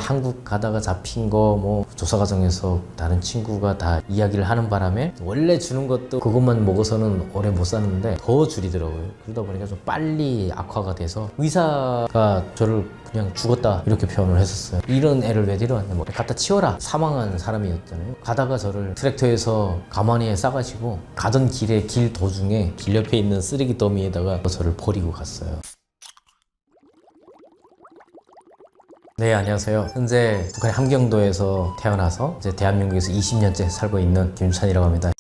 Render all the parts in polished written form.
한국 가다가 잡힌 거 뭐 조사 과정에서 다른 친구가 다 이야기를 하는 바람에 원래 주는 것도 그것만 먹어서는 오래 못 사는데 더 줄이더라고요. 그러다 보니까 좀 빨리 악화가 돼서 의사가 저를 그냥 죽었다 이렇게 표현을 했었어요. 이런 애를 왜 데려왔냐, 뭐 갖다 치워라, 사망한 사람이었잖아요. 가다가 저를 트랙터에서 가마니에 싸가지고 가던 길에 길 도중에 길 옆에 있는 쓰레기 더미에다가 저를 버리고 갔어요. 네, 안녕하세요. 현재 북한의 함경도에서 태어나서 이제 대한민국에서 20년째 살고 있는 김찬이라고 합니다.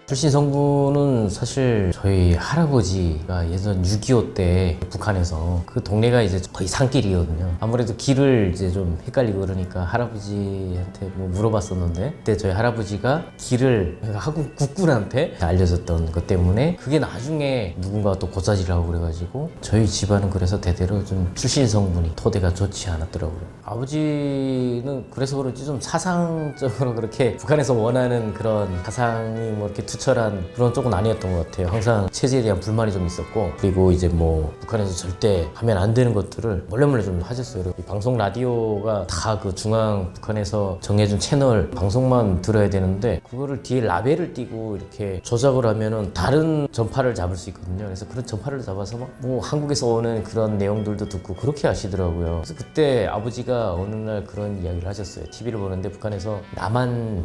출신 성분은 사실 저희 할아버지가 예전 6.25 때 북한에서 그 동네가 이제 거의 산길이거든요. 아무래도 길을 이제 좀 헷갈리고 그러니까 할아버지한테 뭐 물어봤었는데, 그때 저희 할아버지가 길을 한국 국군한테 알려줬던 것 때문에 그게 나중에 누군가 또 고사질하고 그래가지고 저희 집안은 그래서 대대로 좀 출신 성분이 토대가 좋지 않았더라고요. 아버지는 그래서 그런지 좀 사상적으로 그렇게 북한에서 원하는 그런 사상이 뭐 이렇게 투철한 그런 쪽은 아니었던 것 같아요. 항상 체제에 대한 불만이 좀 있었고, 그리고 이제 뭐 북한에서 절대 하면 안 되는 것들을 몰래 좀 하셨어요. 이 방송 라디오가 다 그 중앙 북한에서 정해준 채널 방송만 들어야 되는데, 그거를 뒤에 라벨을 띄고 이렇게 조작을 하면은 다른 전파를 잡을 수 있거든요. 그래서 그런 전파를 잡아서 막 뭐 한국에서 오는 그런 내용들도 듣고 그렇게 하시더라고요. 그래서 그때 아버지가 어느 날 그런 이야기를 하셨어요. TV를 보는데 북한에서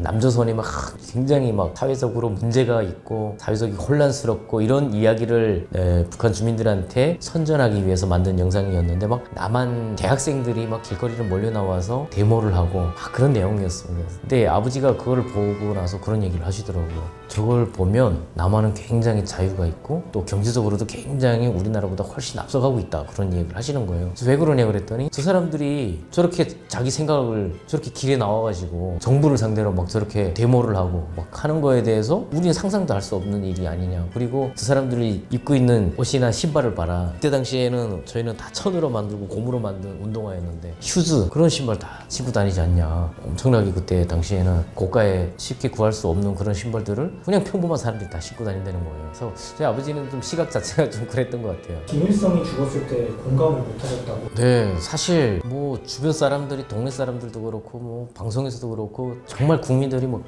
남조선이 막 굉장히 막 사회적으로 문제가 있고 사회적이 혼란스럽고 이런 이야기를 북한 주민들한테 선전하기 위해서 만든 영상이었는데, 막 남한 대학생들이 막 길거리를 몰려 나와서 데모를 하고 막 그런 내용이었습니다. 근데 아버지가 그걸 보고 나서 그런 얘기를 하시더라고요. 저걸 보면 남한은 굉장히 자유가 있고 또 경제적으로도 굉장히 우리나라보다 훨씬 앞서가고 있다, 그런 얘기를 하시는 거예요. 그래서 왜 그러냐 그랬더니, 저 사람들이 저렇게 자기 생각을 저렇게 길에 나와가지고 정부를 상대로 막 저렇게 데모를 하고 막 하는 거에 대해서 우리는 상상도 할 수 없는 일이 아니냐. 그리고 저 사람들이 입고 있는 옷이나 신발을 봐라. 그때 당시에는 저희는 다 천으로 만들고 고무로 만든 운동화였는데 휴즈 그런 신발 다 신고 다니지 않냐. 엄청나게 그때 당시에는 고가에 쉽게 구할 수 없는 그런 신발들을 그냥 평범한 사람들이 다 신고 다닌다는 거예요. 그래서 저희 아버지는 좀 시각 자체가 좀 그랬던 것 같아요. 김일성이 죽었을 때 공감을 못 하셨다고? 네, 사실 뭐 주변 사람들이, 동네 사람들도 그렇고 뭐 방송에서도 그렇고 정말 국민들이 뭐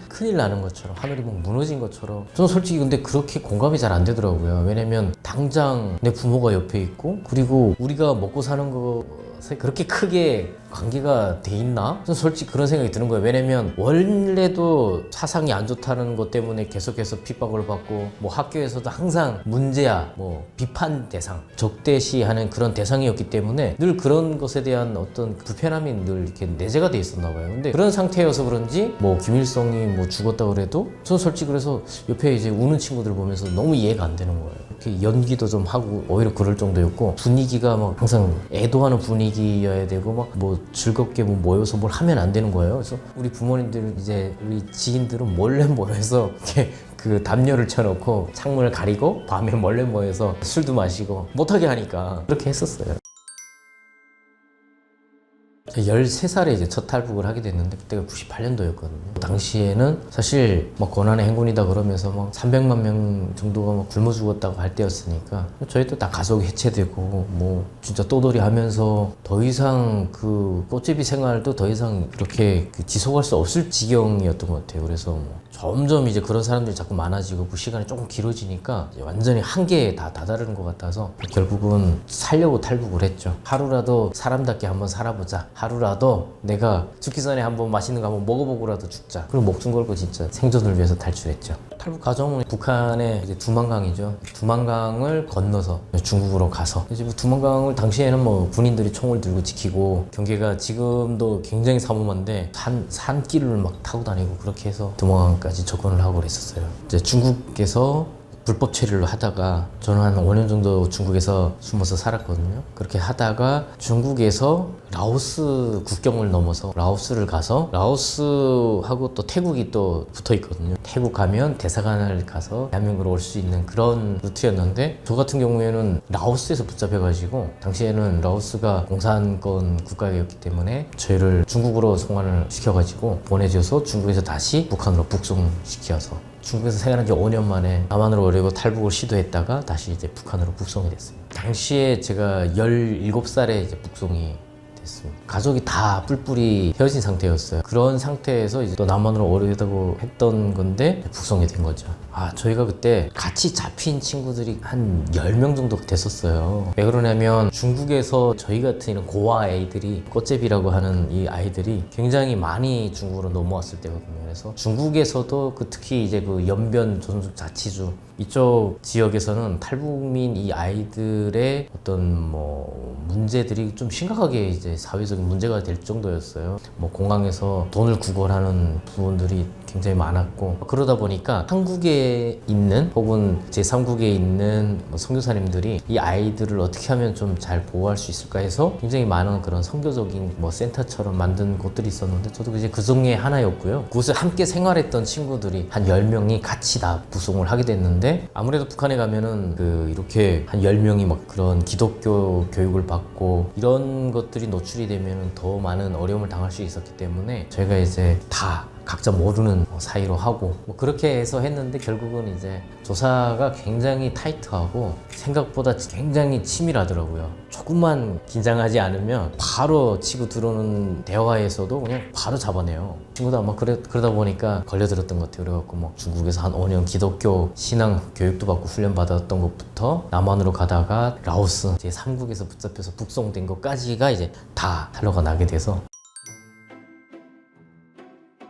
큰일 나는 것처럼, 하늘이 뭐 무너진 것처럼, 저는 솔직히 근데 그렇게 공감이 잘 안 되더라고요. 왜냐면 당장 내 부모가 옆에 있고, 그리고 우리가 먹고 사는 것에 그렇게 크게 관계가 돼 있나? 저는 솔직히 그런 생각이 드는 거예요. 왜냐면 원래도 사상이 안 좋다는 것 때문에 계속해서 핍박을 받고, 뭐 학교에서도 항상 문제야, 뭐 비판 대상, 적대시하는 그런 대상이었기 때문에 늘 그런 것에 대한 어떤 불편함이 늘 이렇게 내재가 돼 있었나 봐요. 근데 그런 상태여서 그런지 뭐 김일성이 뭐 죽었다 그래도 저는 솔직히 그래서 옆에 이제 우는 친구들 보면서 너무 이해가 안 되는 거예요. 이렇게 연기도 좀 하고 오히려 그럴 정도였고, 분위기가 막 항상 애도하는 분위기여야 되고 막 뭐 즐겁게 뭐 모여서 뭘 하면 안 되는 거예요. 그래서 우리 부모님들, 이제 우리 지인들은 몰래 모여서 이렇게 그 담요를 쳐놓고 창문을 가리고 밤에 몰래 모여서 술도 마시고 못하게 하니까 그렇게 했었어요. 13살에 이제 첫 탈북을 하게 됐는데, 그때가 98년도였거든요. 당시에는 사실 막 고난의 행군이다 그러면서 막 300만 명 정도가 막 굶어 죽었다고 할 때였으니까 저희도 다 가족이 해체되고 뭐 진짜 떠돌이 하면서 더 이상 그 꽃제비 생활도 더 이상 이렇게 지속할 수 없을 지경이었던 것 같아요. 그래서 뭐 점점 이제 그런 사람들이 자꾸 많아지고 그 시간이 조금 길어지니까 완전히 한계에 다 다다르는 것 같아서 결국은 살려고 탈북을 했죠. 하루라도 사람답게 한번 살아보자. 하루라도 내가 죽기 전에 한번 맛있는 거 한번 먹어보고라도 죽자. 그리고 목숨 걸고 진짜 생존을 위해서 탈출했죠. 탈북 과정은 북한의 이제 두만강이죠. 두만강을 건너서 중국으로 가서, 이제 뭐 두만강을 당시에는 뭐 군인들이 총을 들고 지키고, 경계가 지금도 굉장히 삼엄한데 산길을 막 타고 다니고 그렇게 해서 두만강까지 접근을 하고 그랬었어요. 이제 중국에서 불법 체류를 하다가, 저는 한 5년 정도 중국에서 숨어서 살았거든요. 그렇게 하다가 중국에서 라오스 국경을 넘어서 라오스를 가서, 라오스하고 또 태국이 또 붙어 있거든요. 태국 가면 대사관을 가서 대한민국으로 올 수 있는 그런 루트였는데, 저 같은 경우에는 라오스에서 붙잡혀가지고, 당시에는 라오스가 공산권 국가였기 때문에 저희를 중국으로 송환을 시켜가지고 보내줘서 중국에서 다시 북한으로 북송시켜서, 중국에서 생활한 지 5년 만에 남한으로 오려고 탈북을 시도했다가 다시 이제 북한으로 북송이 됐습니다. 당시에 제가 17살에 이제 북송이 됐습니다. 가족이 다 뿔뿔이 헤어진 상태였어요. 그런 상태에서 이제 또 남한으로 오려다고 했던 건데 북송이 된 거죠. 저희가 그때 같이 잡힌 친구들이 한 10명 정도 됐었어요. 왜 그러냐면 중국에서 저희 같은 이런 고아 아이들이 꽃제비라고 하는 이 아이들이 굉장히 많이 중국으로 넘어왔을 때거든요. 그래서 중국에서도 특히 이제 그 연변 조선족 자치주 이쪽 지역에서는 탈북민 이 아이들의 어떤 문제들이 좀 심각하게 이제 사회적인 문제가 될 정도였어요. 공항에서 돈을 구걸하는 부분들이 굉장히 많았고, 그러다 보니까 한국에 있는 혹은 제3국에 있는 선교사님들이 이 아이들을 어떻게 하면 좀 잘 보호할 수 있을까 해서 굉장히 많은 그런 선교적인 센터처럼 만든 곳들이 있었는데, 저도 이제 그 중에 하나였고요. 그곳에 함께 생활했던 친구들이 한 10명이 같이 다 부송을 하게 됐는데, 아무래도 북한에 가면은 이렇게 한 10명이 막 그런 기독교 교육을 받고 이런 것들이 노출이 되면은 더 많은 어려움을 당할 수 있었기 때문에 저희가 이제 다 각자 모르는 사이로 하고 그렇게 해서 했는데, 결국은 이제 조사가 굉장히 타이트하고 생각보다 굉장히 치밀하더라고요. 조금만 긴장하지 않으면 바로 치고 들어오는 대화에서도 그냥 바로 잡아내요. 친구도 아마 그러다 보니까 걸려들었던 것 같아요. 그래갖고 중국에서 한 5년 기독교 신앙 교육도 받고 훈련 받았던 것부터 남한으로 가다가 라오스 제3국에서 붙잡혀서 북송된 것까지가 이제 다 탈로가 나게 돼서,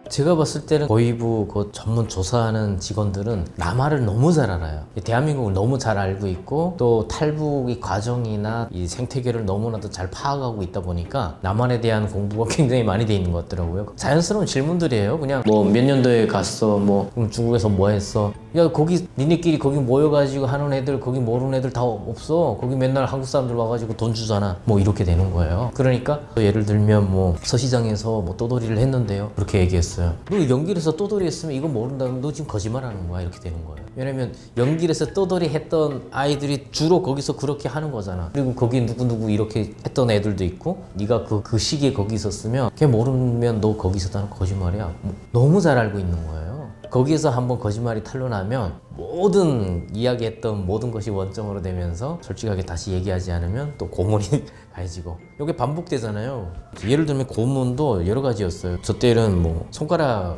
제가 봤을 때는 고위부 그 전문 조사하는 직원들은 남한을 너무 잘 알아요. 대한민국을 너무 잘 알고 있고, 또 탈북의 과정이나 이 생태계를 너무나도 잘 파악하고 있다 보니까 남한에 대한 공부가 굉장히 많이 돼 있는 것 같더라고요. 자연스러운 질문들이에요. 그냥 몇 년도에 갔어, 그럼 중국에서 뭐 했어, 야 거기 니네끼리 거기 모여가지고 하는 애들, 거기 모르는 애들 다 없어, 거기 맨날 한국 사람들 와가지고 돈 주잖아, 이렇게 되는 거예요. 그러니까 예를 들면 서시장에서 떠돌이를 했는데요, 그렇게 얘기했어요. 너 연길에서 떠돌이 했으면 이거 모른다면 너 지금 거짓말하는 거야, 이렇게 되는 거예요. 왜냐면 연길에서 떠돌이 했던 아이들이 주로 거기서 그렇게 하는 거잖아. 그리고 거기 누구 이렇게 했던 애들도 있고, 네가 그 시기에 거기 있었으면 걔 모르면 너 거기 있었다는 거짓말이야. 너무 잘 알고 있는 거예요. 거기에서 한번 거짓말이 탄로나면 모든 이야기했던 모든 것이 원점으로 되면서 솔직하게 다시 얘기하지 않으면 또 고문이 가해지고, 이게 반복되잖아요. 예를 들면 고문도 여러 가지였어요. 저 때는 손가락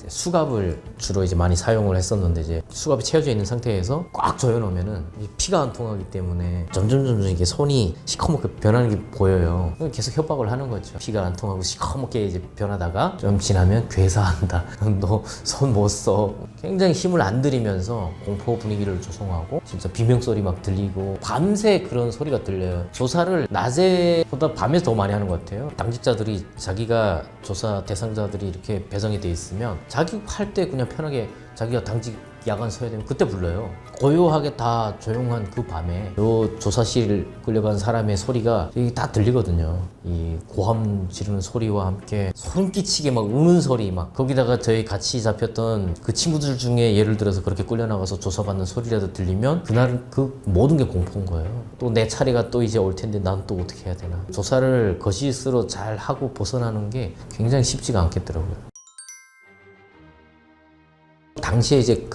수갑을 주로 이제 많이 사용을 했었는데, 이제 수갑이 채워져 있는 상태에서 꽉 조여놓으면은 피가 안 통하기 때문에 점점 이게 손이 시커멓게 변하는 게 보여요. 계속 협박을 하는 거죠. 피가 안 통하고 시커멓게 이제 변하다가 좀 지나면 괴사한다. 너 손 못 써. 굉장히 힘을 안 들이면서 공포 분위기를 조성하고, 진짜 비명소리 막 들리고 밤새 그런 소리가 들려요. 조사를 낮에보다 밤에 더 많이 하는 것 같아요. 당직자들이 자기가 조사 대상자들이 이렇게 배정이 돼 있으면 자기 할 때 그냥 편하게 자기가 당직 야간 서야 되면 그때 불러요. 고요하게 다 조용한 그 밤에 요 조사실 끌려간 사람의 소리가 이게 다 들리거든요. 이 고함 지르는 소리와 함께 소름 끼치게 막 우는 소리, 거기다가 저희 같이 잡혔던 그 친구들 중에 예를 들어서 그렇게 끌려나가서 조사받는 소리라도 들리면 그날은 그 모든 게 공포인 거예요. 또 내 차례가 또 이제 올 텐데 난 또 어떻게 해야 되나. 조사를 거짓으로 잘 하고 벗어나는 게 굉장히 쉽지가 않겠더라고요. 당시에 이제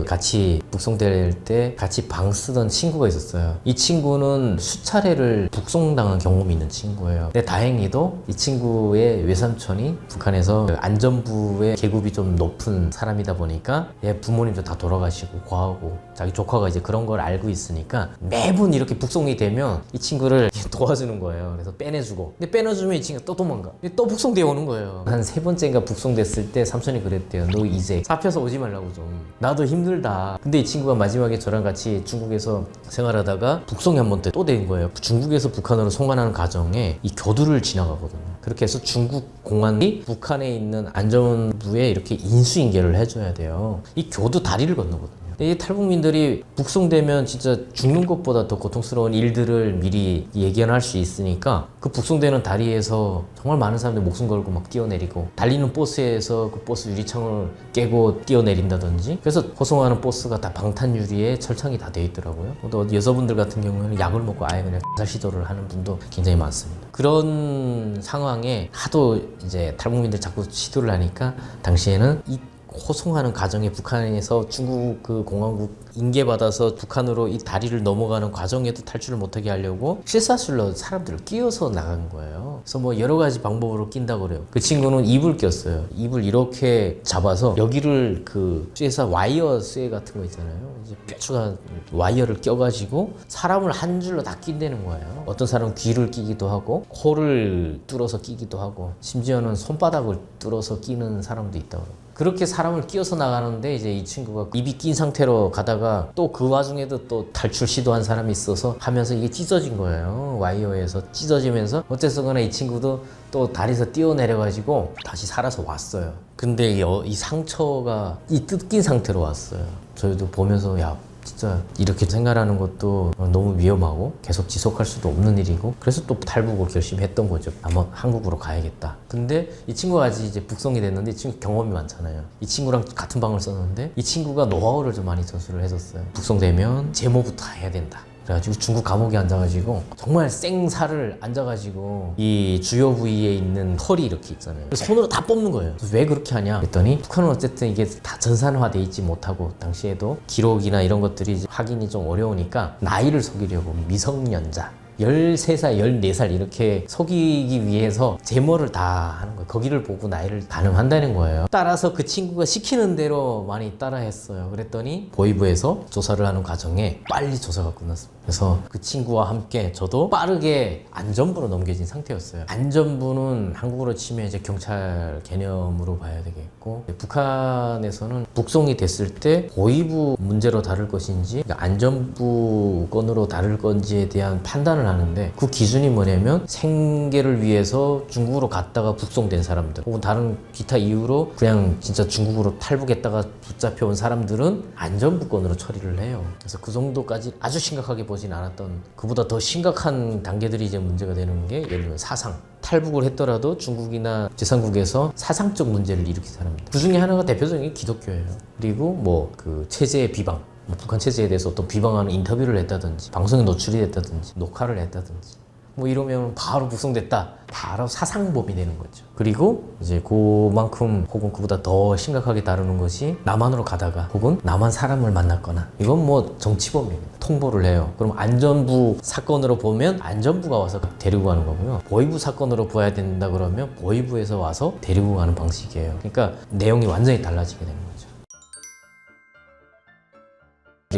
같이 북송될 때 같이 방 쓰던 친구가 있었어요. 이 친구는 수차례를 북송당한 경험이 있는 친구예요. 근데 다행히도 이 친구의 외삼촌이 북한에서 안전부의 계급이 좀 높은 사람이다 보니까 얘 부모님도 다 돌아가시고 과하고 자기 조카가 이제 그런 걸 알고 있으니까 매번 이렇게 북송이 되면 이 친구를 도와주는 거예요. 그래서 빼내주고, 근데 빼내주면 이 친구가 또 도망가. 또 북송되어 오는 거예요. 한 3번째인가 북송됐을 때 삼촌이 그랬대요. 너 이제 잡혀서 오지 말라고 좀. 나도 힘들다. 근데 이 친구가 마지막에 저랑 같이 중국에서 생활하다가 북송이 한 번 또 된 거예요. 중국에서 북한으로 송환하는 과정에 이 교두를 지나가거든요. 그렇게 해서 중국 공안이 북한에 있는 안전부에 이렇게 인수인계를 해줘야 돼요. 이 교두 다리를 건너거든요. 이 탈북민들이 북송되면 진짜 죽는 것보다 더 고통스러운 일들을 미리 예견할 수 있으니까 그 북송되는 다리에서 정말 많은 사람들이 목숨 걸고 막 뛰어내리고, 달리는 버스에서 그 버스 유리창을 깨고 뛰어내린다든지, 그래서 호송하는 버스가 다 방탄 유리에 철창이 다 되어 있더라고요. 또 여자분들 같은 경우에는 약을 먹고 아예 그냥 자살 시도를 하는 분도 굉장히 많습니다. 그런 상황에 하도 이제 탈북민들 자꾸 시도를 하니까 당시에는 이 호송하는 과정에 북한에서 중국 그 공화국 인계받아서 북한으로 이 다리를 넘어가는 과정에도 탈출을 못하게 하려고 쇠사슬로 사람들을 끼워서 나간 거예요. 그래서 뭐 여러 가지 방법으로 낀다고 그래요. 그 친구는 입을 꼈어요. 입을 이렇게 잡아서 여기를 그 쇠사 와이어 쇠 같은 거 있잖아요. 이제 뾰족한 와이어를 껴가지고 사람을 한 줄로 다 낀다는 거예요. 어떤 사람은 귀를 끼기도 하고 코를 뚫어서 끼기도 하고 심지어는 손바닥을 뚫어서 끼는 사람도 있다고 그래요. 그렇게 사람을 끼워서 나가는데 이제 이 친구가 입이 낀 상태로 가다가 또 그 와중에도 또 탈출 시도한 사람이 있어서 하면서 이게 찢어진 거예요. 와이어에서 찢어지면서 어쨌거나 이 친구도 또 다리에서 뛰어내려가지고 다시 살아서 왔어요. 근데 이 상처가 이 뜯긴 상태로 왔어요. 저희도 보면서 야 진짜 이렇게 생활하는 것도 너무 위험하고 계속 지속할 수도 없는 일이고 그래서 또 탈북을 결심했던 거죠. 아마 한국으로 가야겠다. 근데 이 친구가 아직 이제 북송이 됐는데 이 친구 경험이 많잖아요. 이 친구랑 같은 방을 썼는데 이 친구가 노하우를 좀 많이 전수를 해줬어요. 북송되면 제모부터 해야 된다. 그래가지고 중국 감옥에 앉아가지고 정말 생살을 앉아가지고 이 주요 부위에 있는 털이 이렇게 있잖아요. 그래서 손으로 다 뽑는 거예요. 그래서 왜 그렇게 하냐 그랬더니 북한은 어쨌든 이게 다 전산화돼 있지 못하고 당시에도 기록이나 이런 것들이 이제 확인이 좀 어려우니까 나이를 속이려고 미성년자 13살, 14살 이렇게 속이기 위해서 제모를 다 하는 거예요. 거기를 보고 나이를 가늠한다는 거예요. 따라서 그 친구가 시키는 대로 많이 따라했어요. 그랬더니 보위부에서 조사를 하는 과정에 빨리 조사가 끝났습니다. 그래서 그 친구와 함께 저도 빠르게 안전부로 넘겨진 상태였어요. 안전부는 한국으로 치면 이제 경찰 개념으로 봐야 되겠고 북한에서는 북송이 됐을 때 보위부 문제로 다룰 것인지 안전부 건으로 다룰 건지에 대한 판단을 하는데 그 기준이 뭐냐면 생계를 위해서 중국으로 갔다가 북송된 사람들 혹은 다른 기타 이유로 그냥 진짜 중국으로 탈북했다가 붙잡혀온 사람들은 안전부건으로 처리를 해요. 그래서 그 정도까지 아주 심각하게 보진 않았던 그보다 더 심각한 단계들이 이제 문제가 되는 게 예를 들면 사상 탈북을 했더라도 중국이나 제3국에서 사상적 문제를 일으킨 사람들 그 중에 하나가 대표적인 게 기독교예요. 그리고 뭐 그 체제의 비방 북한 체제에 대해서 어떤 비방하는 인터뷰를 했다든지 방송에 노출이 됐다든지 녹화를 했다든지 뭐 이러면 바로 북송됐다. 바로 사상범이 되는 거죠. 그리고 이제 그만큼 혹은 그보다 더 심각하게 다루는 것이 남한으로 가다가 혹은 남한 사람을 만났거나 이건 뭐 정치범입니다. 통보를 해요. 그럼 안전부 사건으로 보면 안전부가 와서 데리고 가는 거고요. 보위부 사건으로 봐야 된다 그러면 보위부에서 와서 데리고 가는 방식이에요. 그러니까 내용이 완전히 달라지게 되는 거죠.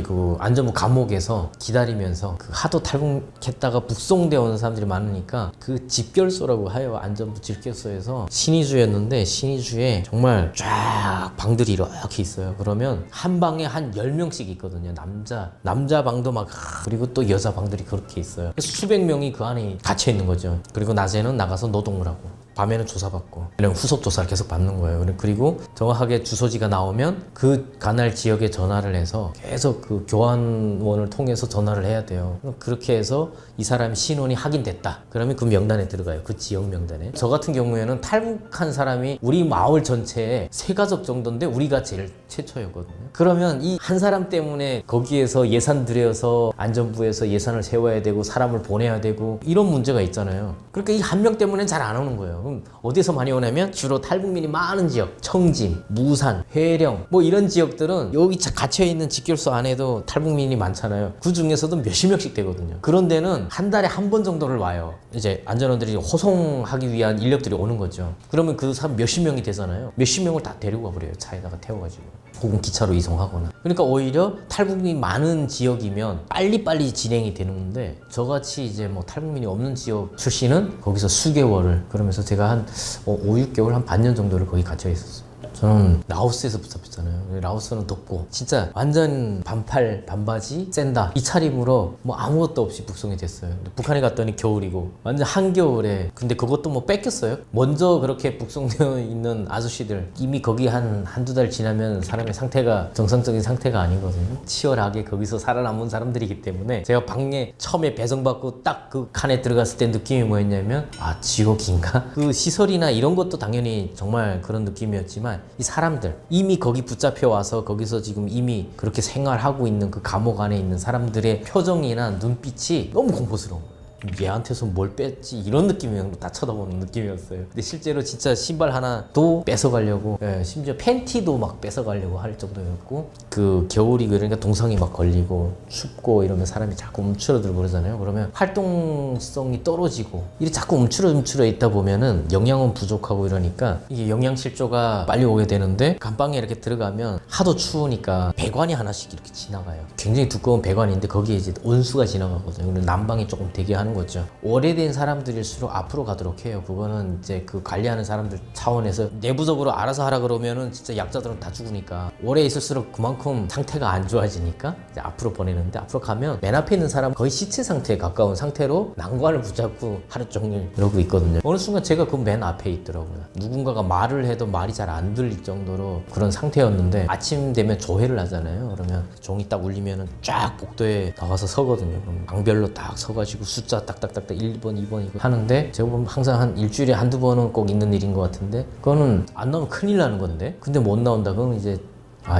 그 안전부 감옥에서 기다리면서 그 하도 탈북했다가 북송되어 오는 사람들이 많으니까 그 집결소라고 하여 안전부 집결소에서 신의주였는데 신의주에 정말 쫙 방들이 이렇게 있어요. 그러면 한 방에 한 10명씩 있거든요. 남자 방도 막 그리고 또 여자 방들이 그렇게 있어요. 그래서 수백 명이 그 안에 갇혀 있는 거죠. 그리고 낮에는 나가서 노동을 하고 밤에는 조사받고 이런 후속 조사를 계속 받는 거예요. 그리고 정확하게 주소지가 나오면 그 관할 지역에 전화를 해서 계속 그 교환원을 통해서 전화를 해야 돼요. 그렇게 해서 이 사람이 신원이 확인됐다. 그러면 그 명단에 들어가요. 그 지역 명단에. 저 같은 경우에는 탈북한 사람이 우리 마을 전체에 3가족 정도인데 우리가 제일 최초였거든요. 그러면 이 한 사람 때문에 거기에서 예산 들여서 안전부에서 예산을 세워야 되고 사람을 보내야 되고 이런 문제가 있잖아요. 그러니까 이 한 명 때문에 잘 안 오는 거예요. 그럼 어디서 많이 오냐면 주로 탈북민이 많은 지역, 청진, 무산, 회령 뭐 이런 지역들은 여기 갇혀있는 집결소 안에도 탈북민이 많잖아요. 그 중에서도 몇십 명씩 되거든요. 그런 데는 한 달에 한 번 정도를 와요. 이제 안전원들이 호송하기 위한 인력들이 오는 거죠. 그러면 그 사람 몇십 명이 되잖아요. 몇십 명을 다 데리고 가버려요. 차에다가 태워가지고. 혹은 기차로 이송하거나. 그러니까 오히려 탈북민이 많은 지역이면 빨리빨리 진행이 되는데 저같이 이제 뭐 탈북민이 없는 지역 출신은 거기서 수개월을 그러면서 제가 한 5, 6개월 한 반년 정도를 거기 갇혀 있었어요. 저는 라오스에서 붙잡혔잖아요. 라오스는 덥고 진짜 완전 반팔 반바지 샌다 이 차림으로 뭐 아무것도 없이 북송이 됐어요. 북한에 갔더니 겨울이고 완전 한겨울에 근데 그것도 뭐 뺏겼어요. 먼저 그렇게 북송되어 있는 아저씨들 이미 거기 한두 달 지나면 사람의 상태가 정상적인 상태가 아니거든요. 치열하게 거기서 살아남은 사람들이기 때문에 제가 방에 처음에 배송받고 딱 그 칸에 들어갔을 때 느낌이 뭐였냐면 아 지옥인가? 그 시설이나 이런 것도 당연히 정말 그런 느낌이었지만 이 사람들 이미 거기 붙잡혀 와서 거기서 지금 이미 그렇게 생활하고 있는 그 감옥 안에 있는 사람들의 표정이나 눈빛이 너무 공포스러운 거예요. 얘한테서 뭘 뺐지 이런 느낌이었고 다 쳐다보는 느낌이었어요. 근데 실제로 진짜 신발 하나도 뺏어가려고 심지어 팬티도 막 뺏어가려고 할 정도였고 그 겨울이 그러니까 동상이 막 걸리고 춥고 이러면 사람이 자꾸 움츠러들고 그러잖아요. 그러면 활동성이 떨어지고 이게 자꾸 움츠러 있다 보면은 영양은 부족하고 이러니까 이게 영양실조가 빨리 오게 되는데 감방에 이렇게 들어가면 하도 추우니까 배관이 하나씩 이렇게 지나가요. 굉장히 두꺼운 배관인데 거기에 이제 온수가 지나가거든요. 그래서 난방이 조금 되게 하는 거죠. 오래된 사람들일수록 앞으로 가도록 해요. 그거는 이제 그 관리하는 사람들 차원에서 내부적으로 알아서 하라 그러면은 진짜 약자들은 다 죽으니까 오래 있을수록 그만큼 상태가 안 좋아지니까 이제 앞으로 보내는데 앞으로 가면 맨 앞에 있는 사람 거의 시체 상태에 가까운 상태로 난관을 붙잡고 하루 종일 이러고 있거든요. 어느 순간 제가 그 맨 앞에 있더라고요. 누군가가 말을 해도 말이 잘 안 들릴 정도로 그런 상태였는데 아침 되면 조회를 하잖아요. 그러면 종이 딱 울리면은 쫙 복도에 나가서 서거든요. 그럼 방별로 딱 서가지고 숫자 딱딱딱딱 1번, 2번 이거 하는데 제가 보면 항상 한 일주일에 한두 번은 꼭 있는 일인 것 같은데 그거는 안 나오면 큰일 나는 건데 근데 못 나온다 그러면 이제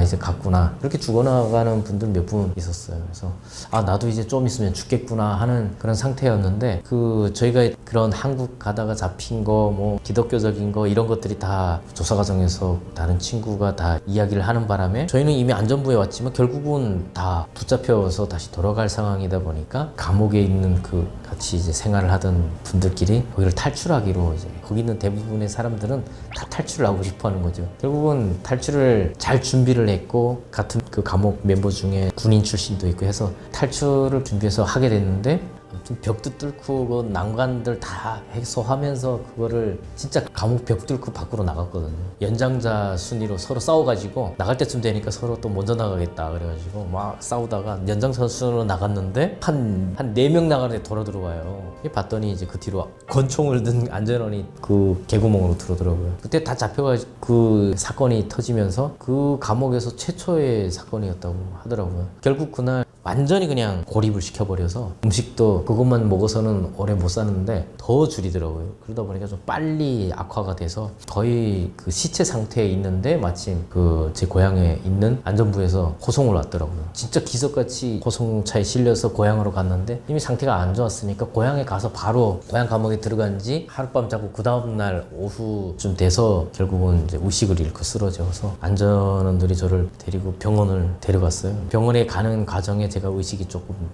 이제 갔구나 이렇게 죽어나가는 분들 몇 분 있었어요. 그래서 나도 이제 좀 있으면 죽겠구나 하는 그런 상태였는데 그 저희가 그런 한국 가다가 잡힌 거 뭐 기독교적인 거 이런 것들이 다 조사 과정에서 다른 친구가 다 이야기를 하는 바람에 저희는 이미 안전부에 왔지만 결국은 다 붙잡혀서 다시 돌아갈 상황이다 보니까 감옥에 있는 그 같이 이제 생활을 하던 분들끼리 거기를 탈출하기로 이제 거기 있는 대부분의 사람들은 다 탈출을 하고 싶어 하는 거죠. 결국은 탈출을 잘 준비를 했고 같은 그 감옥 멤버 중에 군인 출신도 있고 해서 탈출을 준비해서 하게 됐는데 아무튼 벽도 뚫고 그 난관들 다 해소하면서 그거를 진짜 감옥 벽 뚫고 밖으로 나갔거든요. 연장자 순위로 서로 싸워가지고 나갈 때쯤 되니까 서로 또 먼저 나가겠다 그래가지고 막 싸우다가 연장자 순으로 나갔는데 한 4명 나가는데 돌아 들어와요. 봤더니 이제 그 뒤로 권총을 든 안전원이 그 개구멍으로 들어오더라고요. 그때 다 잡혀가지고 그 사건이 터지면서 그 감옥에서 최초의 사건이었다고 하더라고요. 결국 그날 완전히 그냥 고립을 시켜버려서 음식도 그것만 먹어서는 오래 못 사는데 더 줄이더라고요. 그러다 보니까 좀 빨리 악화가 돼서 거의 그 시체 상태에 있는데 마침 그 제 고향에 있는 안전부에서 호송을 왔더라고요. 진짜 기적같이 호송차에 실려서 고향으로 갔는데 이미 상태가 안 좋았으니까 고향에 가서 바로 고향 감옥에 들어간 지 하룻밤 자고 그 다음날 오후쯤 돼서 결국은 이제 의식을 잃고 쓰러져서 안전원들이 저를 데리고 병원을 데려갔어요. 병원에 가는 과정에 제가 의식이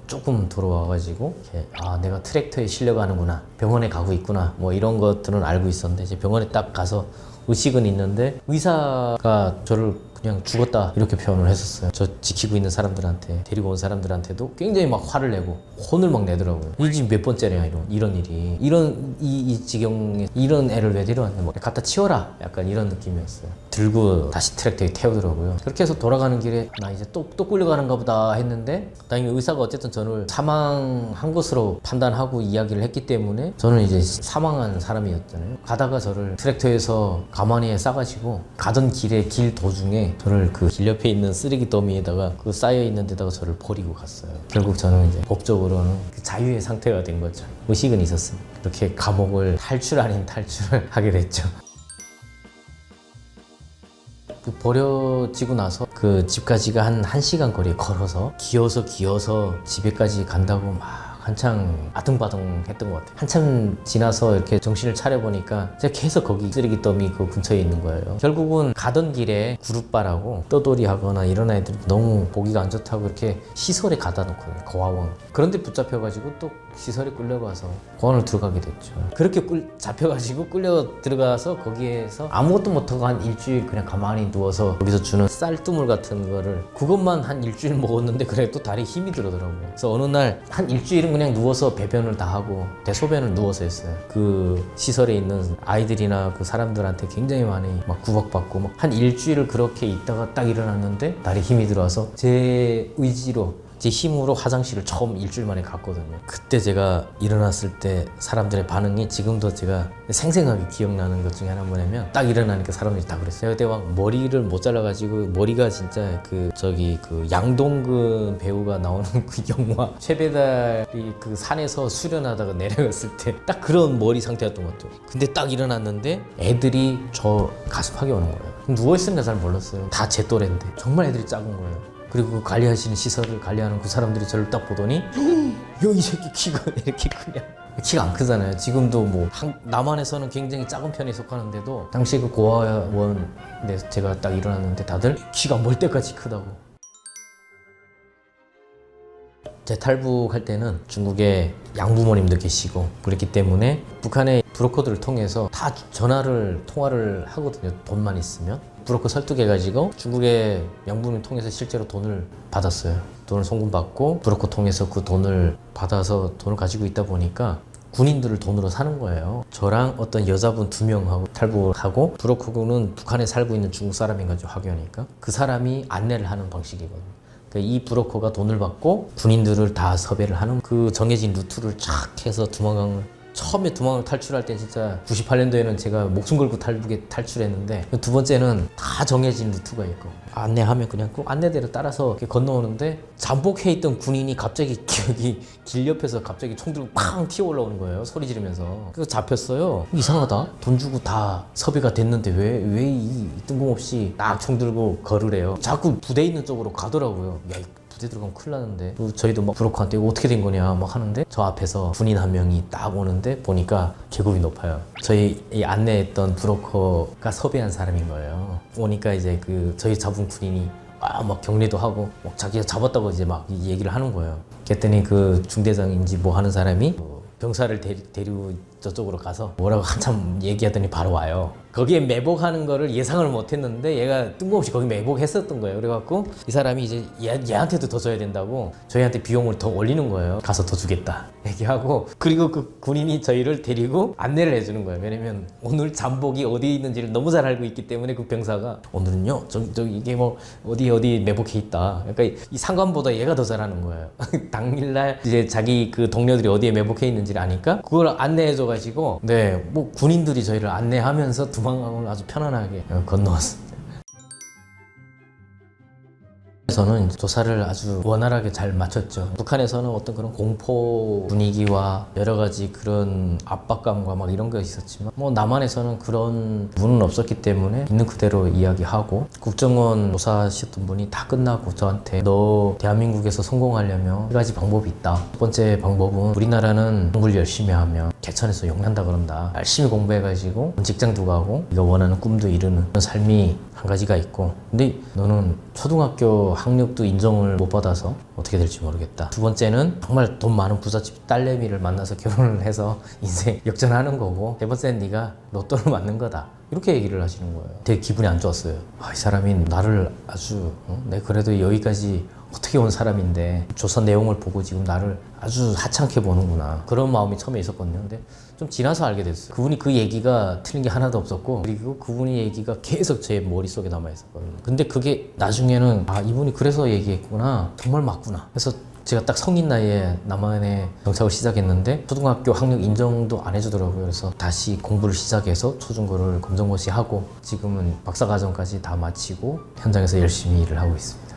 조금 돌아와가지고 내가 트랙터에 실려가는구나, 병원에 가고 있구나, 뭐 이런 것들은 알고 있었는데 이제 병원에 딱 가서 의식은 있는데 의사가 저를 그냥 죽었다 이렇게 표현을 했었어요. 저 지키고 있는 사람들한테, 데리고 온 사람들한테도 굉장히 막 화를 내고 혼을 막 내더라고요. 이 지금 몇 번째냐 이런 일이, 이 지경에 이런 애를 왜 데려왔냐, 뭐 갖다 치워라 약간 이런 느낌이었어요. 들고 다시 트랙터에 태우더라고요. 그렇게 해서 돌아가는 길에 나 이제 또 끌려가는가 보다 했는데 다행히 의사가 어쨌든 저를 사망한 것으로 판단하고 이야기를 했기 때문에 저는 이제 사망한 사람이었잖아요. 가다가 저를 트랙터에서 가만히에 싸가지고 가던 길 도중에 저를 그 길 옆에 있는 쓰레기 더미에다가 그 쌓여있는 데다가 저를 버리고 갔어요. 결국 저는 이제 법적으로는 그 자유의 상태가 된 거죠. 의식은 있었습니다. 그렇게 감옥을 탈출 아닌 탈출을 하게 됐죠. 그 버려지고 나서 그 집까지가 한 1시간 거리에 걸어서 기어서 집에까지 간다고 막 한창 아등바등 했던 것 같아요. 한참 지나서 이렇게 정신을 차려보니까 제가 계속 거기 쓰레기 더미 그 근처에 있는 거예요. 결국은 가던 길에 구룻바라고 떠돌이 하거나 이런 애들이 너무 보기가 안 좋다고 이렇게 시설에 가다 놓거든요. 고아원. 그런데 붙잡혀가지고 또 시설에 끌려가서 고아원을 들어가게 됐죠. 그렇게 잡혀가지고 끌려 들어가서 거기에서 아무것도 못하고 한 일주일 그냥 가만히 누워서 거기서 주는 쌀뜨물 같은 거를 그것만 한 일주일 먹었는데 그래 또 다리에 힘이 들어더라고요. 그래서 어느 날 한 일주일은 그냥 누워서 배변을 다 하고 대소변을 누워서 했어요. 그 시설에 있는 아이들이나 그 사람들한테 굉장히 많이 막 구박받고 막 한 일주일을 그렇게 있다가 딱 일어났는데 다리에 힘이 들어와서 제 의지로 제 힘으로 화장실을 처음 일주일 만에 갔거든요. 그때 제가 일어났을 때 사람들의 반응이 지금도 제가 생생하게 기억나는 것 중에 하나 뭐냐면 딱 일어나니까 사람들이 다 그랬어요. 그때 막 머리를 못 잘라가지고 머리가 진짜 그 양동근 배우가 나오는 그 영화 최배달이 그 산에서 수련하다가 내려갔을 때 딱 그런 머리 상태였던 것 같아요. 근데 딱 일어났는데 애들이 저 가슴팍에 오는 거예요. 누워있으니까 잘 몰랐어요. 다 제 또래인데 정말 애들이 작은 거예요. 그리고 그 관리하시는 시설을 관리하는 그 사람들이 저를 딱 보더니 야, 이 새끼 키가 이렇게 크냐. 키가 안 크잖아요. 지금도 뭐 남한에서는 굉장히 작은 편에 속하는데도 당시 그 고아원에 제가 딱 일어났는데 다들 키가 멀 때까지 크다고. 제 탈북할 때는 중국에 양부모님도 계시고 그랬기 때문에 북한의 브로커들을 통해서 다 통화를 하거든요. 돈만 있으면. 브로커 설득해가지고 중국의 양부모님 통해서 실제로 돈을 받았어요. 돈을 송금받고 브로커 통해서 그 돈을 받아서 돈을 가지고 있다 보니까 군인들을 돈으로 사는 거예요. 저랑 어떤 여자분 2명하고 탈북을 하고 브로커는 북한에 살고 있는 중국 사람인 거죠. 학교니까. 그 사람이 안내를 하는 방식이거든요. 그러니까 이 브로커가 돈을 받고 군인들을 다 섭외를 하는 그 정해진 루트를 쫙 해서 처음에 두망을 탈출할 때 진짜 98년도에는 제가 목숨 걸고 탈출했는데 두 번째는 다 정해진 루트가 있고 안내하면 그냥 그 안내대로 따라서 이렇게 건너오는데 잠복해 있던 군인이 갑자기 길 옆에서 갑자기 총 들고 팡 튀어 올라오는 거예요. 소리 지르면서. 그래서 잡혔어요. 이상하다. 돈 주고 다 섭외가 됐는데 왜 이 뜬금없이 딱 총 들고 걸으래요. 자꾸 부대 있는 쪽으로 가더라고요. 야, 부대 들어가면 큰일 나는데 저희도 막 브로커한테 이거 어떻게 된 거냐 막 하는데 저 앞에서 군인 한 명이 딱 오는데 보니까 계급이 높아요. 저희 이 안내했던 브로커가 섭외한 사람인 거예요. 오니까 이제 그 저희 잡은 군인이 막 격려도 하고 막 자기가 잡았다고 이제 막 얘기를 하는 거예요. 그랬더니 그 중대장인지 뭐 하는 사람이 병사를 데리고 저쪽으로 가서 뭐라고 한참 얘기하더니 바로 와요. 거기에 매복하는 거를 예상을 못 했는데 얘가 뜬금없이 거기 매복했었던 거예요. 그래갖고 이 사람이 이제 얘한테도 더 줘야 된다고 저희한테 비용을 더 올리는 거예요. 가서 더 주겠다 얘기하고 그리고 그 군인이 저희를 데리고 안내를 해주는 거예요. 왜냐면 오늘 잠복이 어디에 있는지를 너무 잘 알고 있기 때문에 그 병사가 오늘은요 저 이게 뭐 어디 매복해 있다. 그러니까 이 상관보다 얘가 더 잘하는 거예요. 당일날 이제 자기 그 동료들이 어디에 매복해 있는지를 아니까 그걸 안내해줘가지고 네 뭐 군인들이 저희를 안내하면서 두망강을 아주 편안하게 건너왔습니다. 저는 조사를 아주 원활하게 잘 마쳤죠. 북한에서는 어떤 그런 공포 분위기와 여러 가지 그런 압박감과 막 이런 게 있었지만 뭐 남한에서는 그런 부분은 없었기 때문에 있는 그대로 이야기하고 국정원 조사하셨던 분이 다 끝나고 저한테 너 대한민국에서 성공하려면 3가지 방법이 있다. 첫 번째 방법은 우리나라는 공부를 열심히 하면 개천에서 용난다 그런다. 열심히 공부해가지고 직장도 가고 네가 원하는 꿈도 이루는 그런 삶이 한 가지가 있고 근데 너는 초등학교 학력도 인정을 못 받아서 어떻게 될지 모르겠다. 두 번째는 정말 돈 많은 부잣집 딸내미를 만나서 결혼을 해서 인생 역전하는 거고 세 번째는 네가 로또를 맞는 거다. 이렇게 얘기를 하시는 거예요. 되게 기분이 안 좋았어요. 이 사람이 나를 아주 내가 그래도 여기까지 어떻게 온 사람인데 조사 내용을 보고 지금 나를 아주 하찮게 보는구나. 그런 마음이 처음에 있었거든요. 근데 좀 지나서 알게 됐어요. 그분이 그 얘기가 틀린 게 하나도 없었고 그리고 그분의 얘기가 계속 제 머릿속에 남아있었거든요. 근데 그게 나중에는 이분이 그래서 얘기했구나. 정말 맞구나. 그래서 제가 딱 성인 나이에 남한에 정착을 시작했는데 초등학교 학력 인정도 안 해주더라고요. 그래서 다시 공부를 시작해서 초중고를 검정고시 하고 지금은 박사과정까지 다 마치고 현장에서 열심히 일을 하고 있습니다.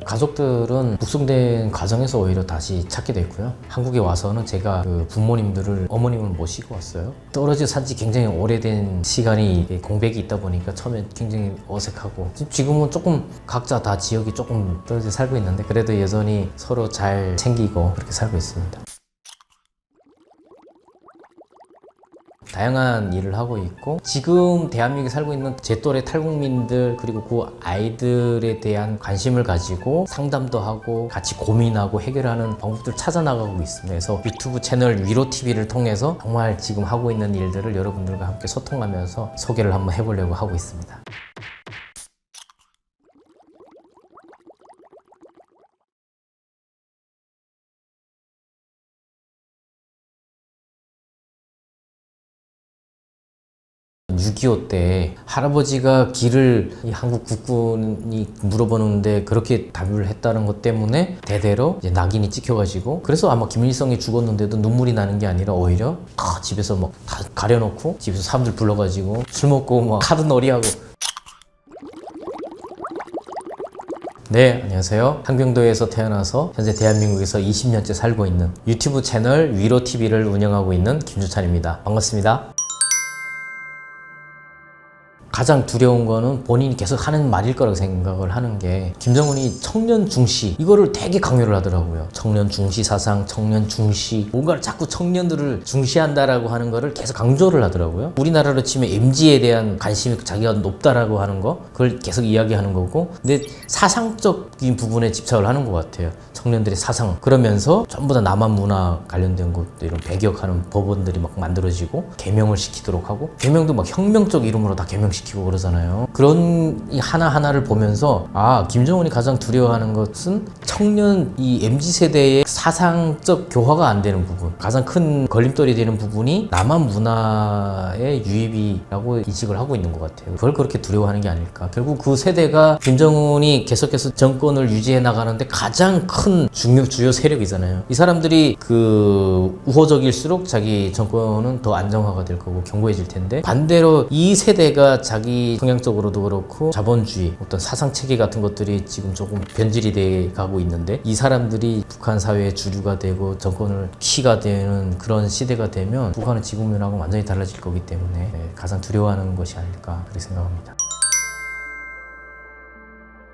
가족들은 북송된 과정에서 오히려 다시 찾게 됐고요. 한국에 와서는 제가 그 부모님들을 어머님을 모시고 왔어요. 떨어져 산지 굉장히 오래된 시간이 공백이 있다 보니까 처음에 굉장히 어색하고 지금은 조금 각자 다 지역이 조금 떨어져 살고 있는데 그래도 여전히 서로 잘 챙기고 그렇게 살고 있습니다. 다양한 일을 하고 있고 지금 대한민국에 살고 있는 제 또래 탈북민들 그리고 그 아이들에 대한 관심을 가지고 상담도 하고 같이 고민하고 해결하는 방법들을 찾아 나가고 있습니다. 그래서 유튜브 채널 위로TV를 통해서 정말 지금 하고 있는 일들을 여러분들과 함께 소통하면서 소개를 한번 해보려고 하고 있습니다. (6.25) 때 할아버지가 길을 이 한국 국군이 물어보는데 그렇게 답을 했다는 것 때문에 대대로 이제 낙인이 찍혀가지고 그래서 아마 김일성이 죽었는데도 눈물이 나는 게 아니라 오히려 다 집에서 막 다 가려놓고 집에서 사람들 불러가지고 술 먹고 막 카드 놀이하고. 네, 안녕하세요. 항병도에서 태어나서 현재 대한민국에서 20년째 살고 있는 유튜브 채널 위로TV를 운영하고 있는 김주찬입니다. 반갑습니다. 가장 두려운 거는 본인이 계속 하는 말일 거라고 생각을 하는 게 김정은이 청년 중시 이거를 되게 강요를 하더라고요. 청년 중시 사상, 청년 중시 뭔가를 자꾸 청년들을 중시한다라고 하는 거를 계속 강조를 하더라고요. 우리나라로 치면 MZ에 대한 관심이 자기가 높다라고 하는 거 그걸 계속 이야기하는 거고 근데 사상적인 부분에 집착을 하는 것 같아요. 청년들의 사상 그러면서 전부 다 남한 문화 관련된 것도 이런 배격하는 법원들이 막 만들어지고 개명을 시키도록 하고 개명도 막 혁명적 이름으로 다 개명시키고 그러잖아요. 그런 이 하나하나를 보면서 아 김정은이 가장 두려워하는 것은 청년 이 MZ세대의 사상적 교화가 안 되는 부분 가장 큰 걸림돌이 되는 부분이 남한 문화의 유입이라고 인식을 하고 있는 것 같아요. 그걸 그렇게 두려워하는 게 아닐까. 결국 그 세대가 김정은이 계속해서 정권을 유지해 나가는데 가장 큰 주요 세력이잖아요. 이 사람들이 그 우호적일수록 자기 정권은 더 안정화가 될 거고 견고해질 텐데 반대로 이 세대가 자기 성향적으로도 그렇고 자본주의 어떤 사상 체계 같은 것들이 지금 조금 변질이 돼 가고 있는데 이 사람들이 북한 사회의 주류가 되고 정권을 키가 되는 그런 시대가 되면 북한은 지금하고 완전히 달라질 거기 때문에 가장 두려워하는 것이 아닐까 그렇게 생각합니다.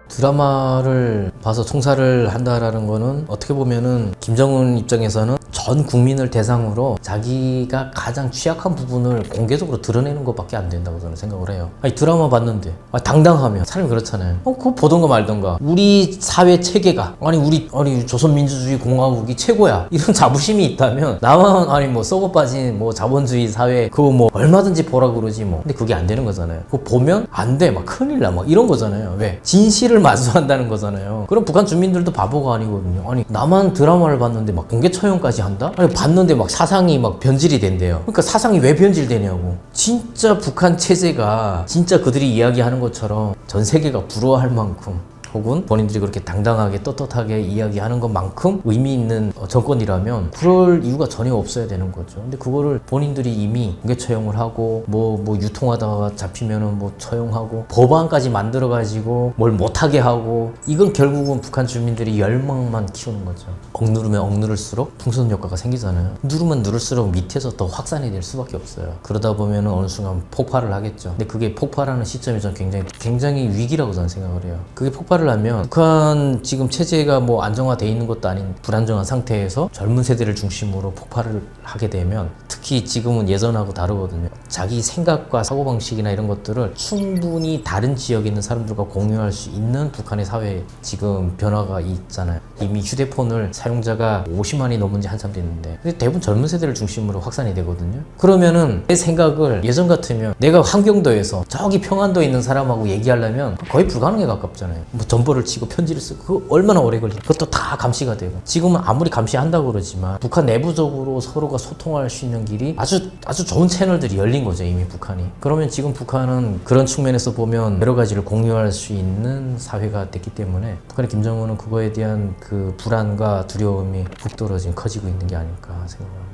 드라마를 봐서 총살을 한다라는 거는 어떻게 보면은 김정은 입장에서는 전 국민을 대상으로 자기가 가장 취약한 부분을 공개적으로 드러내는 것밖에 안 된다고 저는 생각을 해요. 아니 드라마 봤는데 당당하면 사람이 그렇잖아요. 그거 보던가 말던가 우리 사회 체계가 아니 조선민주주의 공화국이 최고야 이런 자부심이 있다면 나만 뭐 썩어 빠진 뭐 자본주의 사회 그거 뭐 얼마든지 보라 그러지 뭐. 근데 그게 안 되는 거잖아요. 그거 보면 안 돼 막 큰일 나 막 이런 거잖아요. 왜? 진실을 마주한다는 거잖아요. 그럼 북한 주민들도 바보가 아니거든요. 아니 나만 드라마를 봤는데 막 공개 처형까지 한다? 아니 봤는데 막 사상이 막 변질이 된대요. 그러니까 사상이 왜 변질되냐고. 진짜 북한 체제가 진짜 그들이 이야기하는 것처럼 전 세계가 부러워할 만큼 혹은 본인들이 그렇게 당당하게 떳떳하게 이야기하는 것만큼 의미 있는 정권이라면 그럴 이유가 전혀 없어야 되는 거죠. 근데 그거를 본인들이 이미 공개 처형을 하고 뭐 유통하다가 잡히면은 뭐 처형하고 법안까지 만들어 가지고 뭘 못하게 하고 이건 결국은 북한 주민들이 열망만 키우는 거죠. 억누르면 억누를수록 풍선 효과가 생기잖아요. 누르면 누를수록 밑에서 더 확산이 될 수밖에 없어요. 그러다 보면은 어느 순간 폭발을 하겠죠. 근데 그게 폭발하는 시점이 저는 굉장히 위기라고 저는 생각을 해요. 그게 폭발을 하면 북한 지금 체제가 뭐 안정화돼 있는 것도 아닌 불안정한 상태에서 젊은 세대를 중심으로 폭발을 하게 되면 특히 지금은 예전하고 다르거든요. 자기 생각과 사고방식이나 이런 것들을 충분히 다른 지역에 있는 사람들과 공유할 수 있는 북한의 사회에 지금 변화가 있잖아요. 이미 휴대폰을 사용자가 50만이 넘은 지 한참 됐는데 근데 대부분 젊은 세대를 중심으로 확산이 되거든요. 그러면은 내 생각을 예전 같으면 내가 환경도에서 저기 평안도에 있는 사람하고 얘기하려면 거의 불가능에 가깝잖아요. 뭐 전보를 치고 편지를 쓰고 그거 얼마나 오래 걸리나. 그것도 다 감시가 되고 지금은 아무리 감시한다고 그러지만 북한 내부적으로 서로가 소통할 수 있는 길이 아주 좋은 채널들이 열린 거죠. 이미 북한이. 그러면 지금 북한은 그런 측면에서 보면 여러 가지를 공유할 수 있는 사회가 됐기 때문에 북한의 김정은은 그거에 대한 그 불안과 두려움이 극도로 지금 커지고 있는 게 아닐까 생각합니다.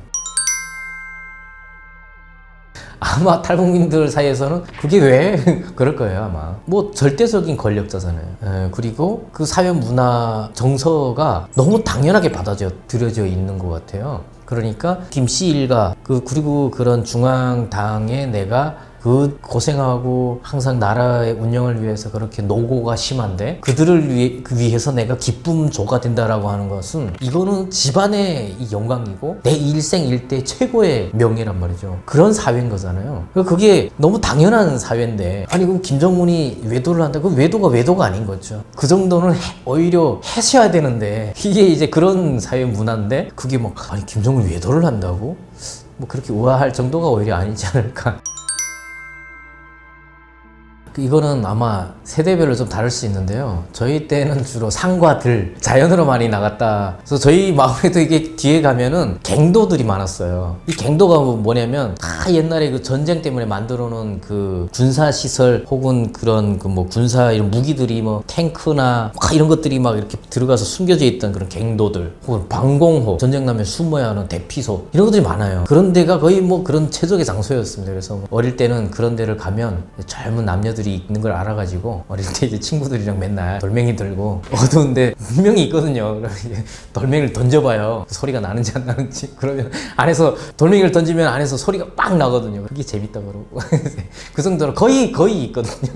아마 탈북민들 사이에서는 그게 왜 그럴 거예요. 아마 뭐 절대적인 권력자잖아요. 그리고 그 사회 문화 정서가 너무 당연하게 받아들여져 있는 것 같아요. 그러니까 김씨 일가 그리고 그런 중앙당에 내가 그 고생하고 항상 나라의 운영을 위해서 그렇게 노고가 심한데 그들을 위해서 내가 기쁨조가 된다라고 하는 것은 이거는 집안의 영광이고 내 일생일대 최고의 명예란 말이죠. 그런 사회인 거잖아요. 그게 너무 당연한 사회인데 아니 그럼 김정은이 외도를 한다? 그 외도가 아닌 거죠. 그 정도는 오히려 하셔야 되는데 이게 이제 그런 사회 문화인데 그게 막 아니 김정은이 외도를 한다고? 뭐 그렇게 우아할 정도가 오히려 아니지 않을까. 이거는 아마 세대별로 좀 다를 수 있는데요. 저희 때는 주로 상과 들, 자연으로 많이 나갔다. 그래서 저희 마을에도 이게 뒤에 가면은 갱도들이 많았어요. 이 갱도가 뭐냐면 다 옛날에 그 전쟁 때문에 만들어 놓은 그 군사시설 혹은 그런 그 뭐 군사 이런 무기들이 뭐 탱크나 막 이런 것들이 막 이렇게 들어가서 숨겨져 있던 그런 갱도들 혹은 방공호, 전쟁 나면 숨어야 하는 대피소 이런 것들이 많아요. 그런 데가 거의 뭐 그런 최적의 장소였습니다. 그래서 어릴 때는 그런 데를 가면 젊은 남녀들 애들이 있는 걸 알아가지고 어릴 때 이제 친구들이랑 맨날 돌멩이 들고 어두운데 분명히 있거든요. 그러면 이제 돌멩이를 던져봐요. 소리가 나는지 안 나는지. 그러면 안에서 돌멩이를 던지면 안에서 소리가 빵 나거든요. 그게 재밌다 그러고 그 정도로 거의 있거든요.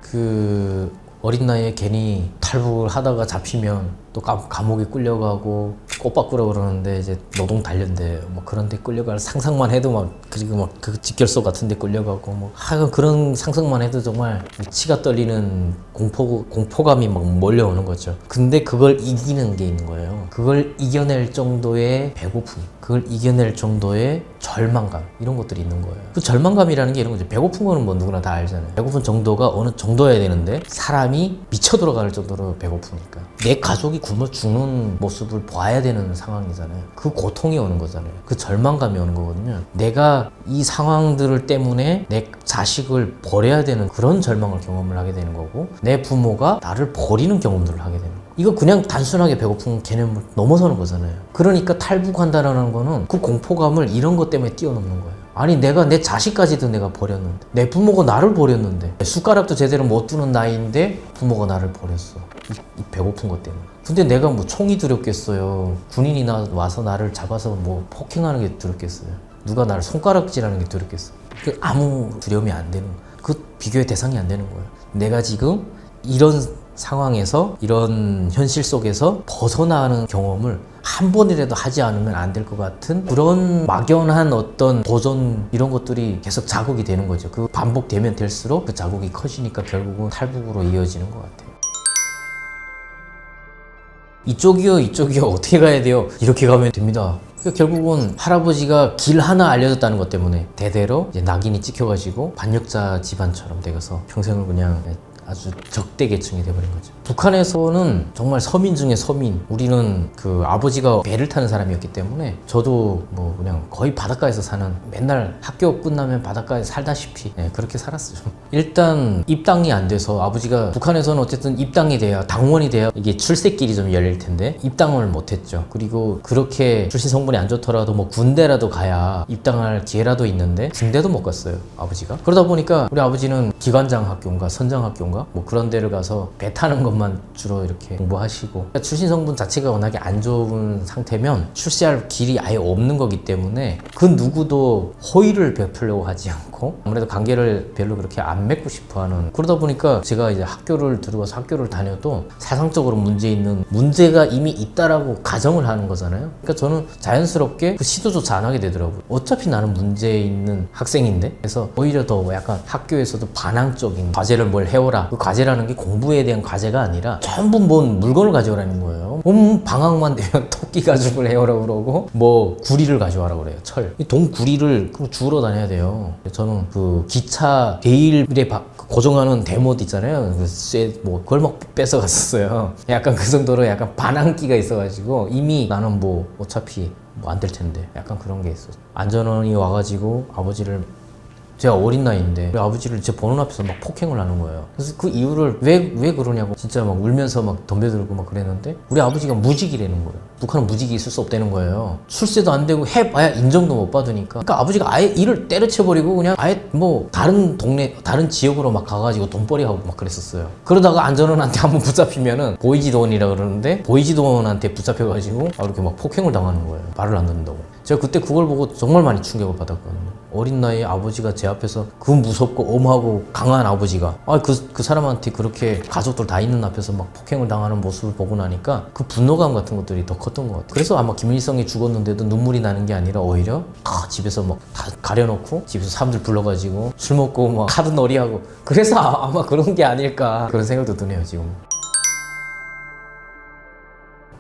그 어린 나이에 괜히 탈북을 하다가 잡히면 또 감옥에 끌려가고 꽃바꾸라 그러는데 이제 노동 단련대 뭐 그런 데 끌려갈 상상만 해도 막 그리고 막 그 직결소 같은 데 끌려가고 뭐 하여간 그런 상상만 해도 정말 치가 떨리는 공포감이 막 몰려오는 거죠. 근데 그걸 이기는 게 있는 거예요. 그걸 이겨낼 정도의 배고픔, 그걸 이겨낼 정도의 절망감 이런 것들이 있는 거예요. 그 절망감이라는 게 이런 거죠. 배고픈 거는 뭐 누구나 다 알잖아요. 배고픈 정도가 어느 정도여야 되는데 사람이 미쳐 들어갈 정도로 배고프니까 내 가족이 굶어 죽는 모습을 봐야 되는 상황이잖아요. 그 고통이 오는 거잖아요. 그 절망감이 오는 거거든요. 내가 이 상황들 때문에 내 자식을 버려야 되는 그런 절망을 경험을 하게 되는 거고 내 부모가 나를 버리는 경험들을 하게 되는 거예요. 이거 그냥 단순하게 배고픈 개념을 넘어서는 거잖아요. 그러니까 탈북한다라는 거는 그 공포감을 이런 것 때문에 뛰어넘는 거예요. 아니 내가 내 자식까지도 내가 버렸는데 내 부모가 나를 버렸는데 숟가락도 제대로 못 두는 나이인데 부모가 나를 버렸어. 이 배고픈 것 때문에. 근데 내가 뭐 총이 두렵겠어요. 군인이 와서 나를 잡아서 뭐 폭행하는 게 두렵겠어요. 누가 나를 손가락질하는 게 두렵겠어요. 그 아무 두려움이 안 되는 거예요. 그 비교의 대상이 안 되는 거예요. 내가 지금 이런 상황에서 이런 현실 속에서 벗어나는 경험을 한 번이라도 하지 않으면 안 될 것 같은 그런 막연한 어떤 도전 이런 것들이 계속 자극이 되는 거죠. 그 반복되면 될수록 그 자국이 커지니까 결국은 탈북으로 이어지는 것 같아요. 이쪽이요 어떻게 가야 돼요? 이렇게 가면 됩니다. 그러니까 결국은 할아버지가 길 하나 알려줬다는 것 때문에 대대로 이제 낙인이 찍혀가지고 반역자 집안처럼 되어서 평생을 그냥 아주 적대 계층이 돼버린 거죠. 북한에서는 정말 서민 중에 서민. 우리는 그 아버지가 배를 타는 사람이었기 때문에 저도 뭐 그냥 거의 바닷가에서 사는 맨날 학교 끝나면 바닷가에 살다시피 그렇게 살았어요. 일단 입당이 안 돼서 아버지가 북한에서는 어쨌든 입당이 돼야 당원이 돼야 이게 출세길이 좀 열릴 텐데 입당을 못했죠. 그리고 그렇게 출신 성분이 안 좋더라도 뭐 군대라도 가야 입당할 기회라도 있는데 군대도 못 갔어요 아버지가. 그러다 보니까 우리 아버지는 기관장 학교인가 선장 학교인가 뭐 그런 데를 가서 배 타는 것만 주로 이렇게 공부하시고 그러니까 출신 성분 자체가 워낙에 안 좋은 상태면 출세할 길이 아예 없는 거기 때문에 그 누구도 호의를 베풀려고 하지 않고 아무래도 관계를 별로 그렇게 안 맺고 싶어하는 그러다 보니까 제가 이제 학교를 들어가서 학교를 다녀도 사상적으로 문제가 이미 있다라고 가정을 하는 거잖아요. 그러니까 저는 자연스럽게 그 시도조차 안 하게 되더라고요. 어차피 나는 문제 있는 학생인데 그래서 오히려 더 약간 학교에서도 반항적인 과제를 뭘 해오라 그 과제라는 게 공부에 대한 과제가 아니라 전부 뭔 물건을 가져오라는 거예요. 방학만 되면 토끼 가죽을 해오라고 그러고 뭐 구리를 가져와라고 그래요. 철. 이 동구리를 주우러 다녀야 돼요. 저는 그 기차 레일에 고정하는 대못 있잖아요. 뭐 그걸 막 뺏어갔었어요. 약간 그 정도로 약간 반항기가 있어가지고 이미 나는 뭐 어차피 뭐 안 될 텐데 약간 그런 게 있었어요. 안전원이 와가지고 아버지를 제가 어린 나이인데 우리 아버지를 제 보는 앞에서 막 폭행을 하는 거예요. 그래서 그 이유를 왜 그러냐고 진짜 막 울면서 막 덤벼들고 막 그랬는데 우리 아버지가 무직이라는 거예요. 북한은 무직이 있을 수 없다는 거예요. 출세도 안 되고 해봐야 인정도 못 받으니까. 그러니까 아버지가 아예 일을 때려쳐버리고 그냥 아예 뭐 다른 동네 다른 지역으로 막 가가지고 돈벌이 하고 막 그랬었어요. 그러다가 안전원한테 한번 붙잡히면은 보이지도원이라 그러는데 보이지도원한테 붙잡혀가지고 이렇게 막 폭행을 당하는 거예요. 말을 안 듣는다고. 제가 그때 그걸 보고 정말 많이 충격을 받았거든요. 어린 나이에 아버지가 제 앞에서 그 무섭고 엄하고 강한 아버지가 그 사람한테 그렇게 가족들 다 있는 앞에서 막 폭행을 당하는 모습을 보고 나니까 그 분노감 같은 것들이 더 컸던 것 같아요. 그래서 아마 김일성이 죽었는데도 눈물이 나는 게 아니라 오히려 다 집에서 막 다 가려놓고 집에서 사람들 불러가지고 술 먹고 막 카드 놀이하고 그래서 아마 그런 게 아닐까 그런 생각도 드네요 지금.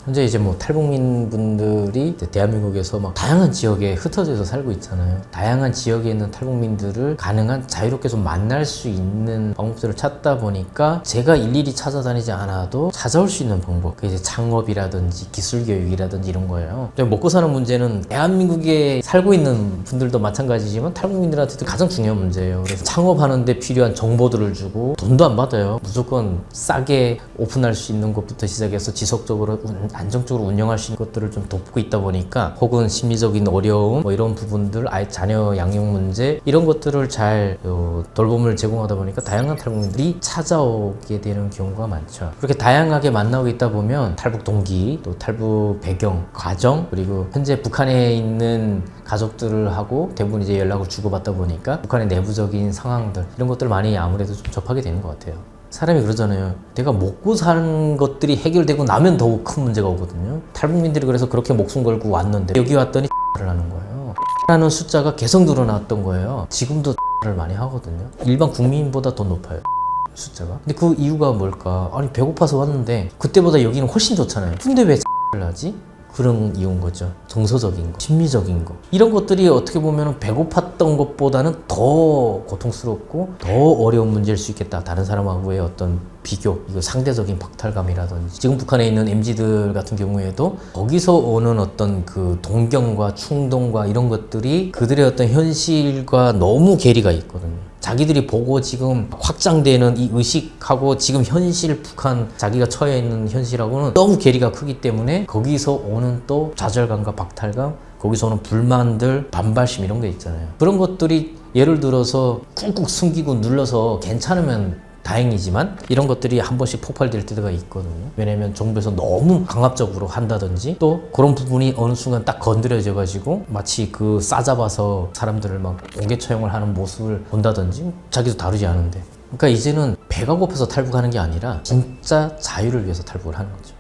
현재 이제 뭐 탈북민 분들이 대한민국에서 막 다양한 지역에 흩어져서 살고 있잖아요. 다양한 지역에 있는 탈북민들을 가능한 자유롭게 좀 만날 수 있는 방법들을 찾다 보니까 제가 일일이 찾아다니지 않아도 찾아올 수 있는 방법, 그게 이제 창업이라든지 기술교육이라든지 이런 거예요. 먹고 사는 문제는 대한민국에 살고 있는 분들도 마찬가지지만 탈북민들한테도 가장 중요한 문제예요. 그래서 창업하는데 필요한 정보들을 주고 돈도 안 받아요. 무조건 싸게 오픈할 수 있는 것부터 시작해서 지속적으로 안정적으로 운영할 수 있는 것들을 좀 돕고 있다 보니까 혹은 심리적인 어려움 뭐 이런 부분들, 아예 자녀 양육 문제 이런 것들을 잘 돌봄을 제공하다 보니까 다양한 탈북민들이 찾아오게 되는 경우가 많죠. 그렇게 다양하게 만나고 있다 보면 탈북 동기, 또 탈북 배경, 과정, 그리고 현재 북한에 있는 가족들을 하고 대부분 이제 연락을 주고받다 보니까 북한의 내부적인 상황들 이런 것들 많이 아무래도 좀 접하게 되는 것 같아요. 사람이 그러잖아요. 내가 먹고 사는 것들이 해결되고 나면 더욱 큰 문제가 오거든요. 탈북민들이 그래서 그렇게 목숨 걸고 왔는데 여기 왔더니 를 하는 거예요. 라는 숫자가 계속 늘어났던 거예요. 지금도 를 많이 하거든요. 일반 국민보다 더 높아요. 숫자가. 근데 그 이유가 뭘까? 아니 배고파서 왔는데 그때보다 여기는 훨씬 좋잖아요. 근데 왜 를 하지? 그런 이유인 거죠. 정서적인 거, 심리적인 거. 이런 것들이 어떻게 보면 배고팠던 것보다는 더 고통스럽고 더 어려운 문제일 수 있겠다. 다른 사람하고의 어떤 비교, 이거 상대적인 박탈감이라든지. 지금 북한에 있는 MZ들 같은 경우에도 거기서 오는 어떤 그 동경과 충동과 이런 것들이 그들의 어떤 현실과 너무 괴리가 있거든요. 자기들이 보고 지금 확장되는 이 의식하고 지금 현실 북한 자기가 처해 있는 현실하고는 너무 괴리가 크기 때문에 거기서 오는 또 좌절감과 박탈감, 거기서 오는 불만들, 반발심 이런 게 있잖아요. 그런 것들이 예를 들어서 꾹꾹 숨기고 눌러서 괜찮으면 다행이지만 이런 것들이 한 번씩 폭발될 때가 있거든요. 왜냐면 정부에서 너무 강압적으로 한다든지 또 그런 부분이 어느 순간 딱 건드려져 가지고 마치 그 싸잡아서 사람들을 막 옹개 처형을 하는 모습을 본다든지 자기도 다루지 않은데. 그러니까 이제는 배가 고파서 탈북하는 게 아니라 진짜 자유를 위해서 탈북을 하는 거죠.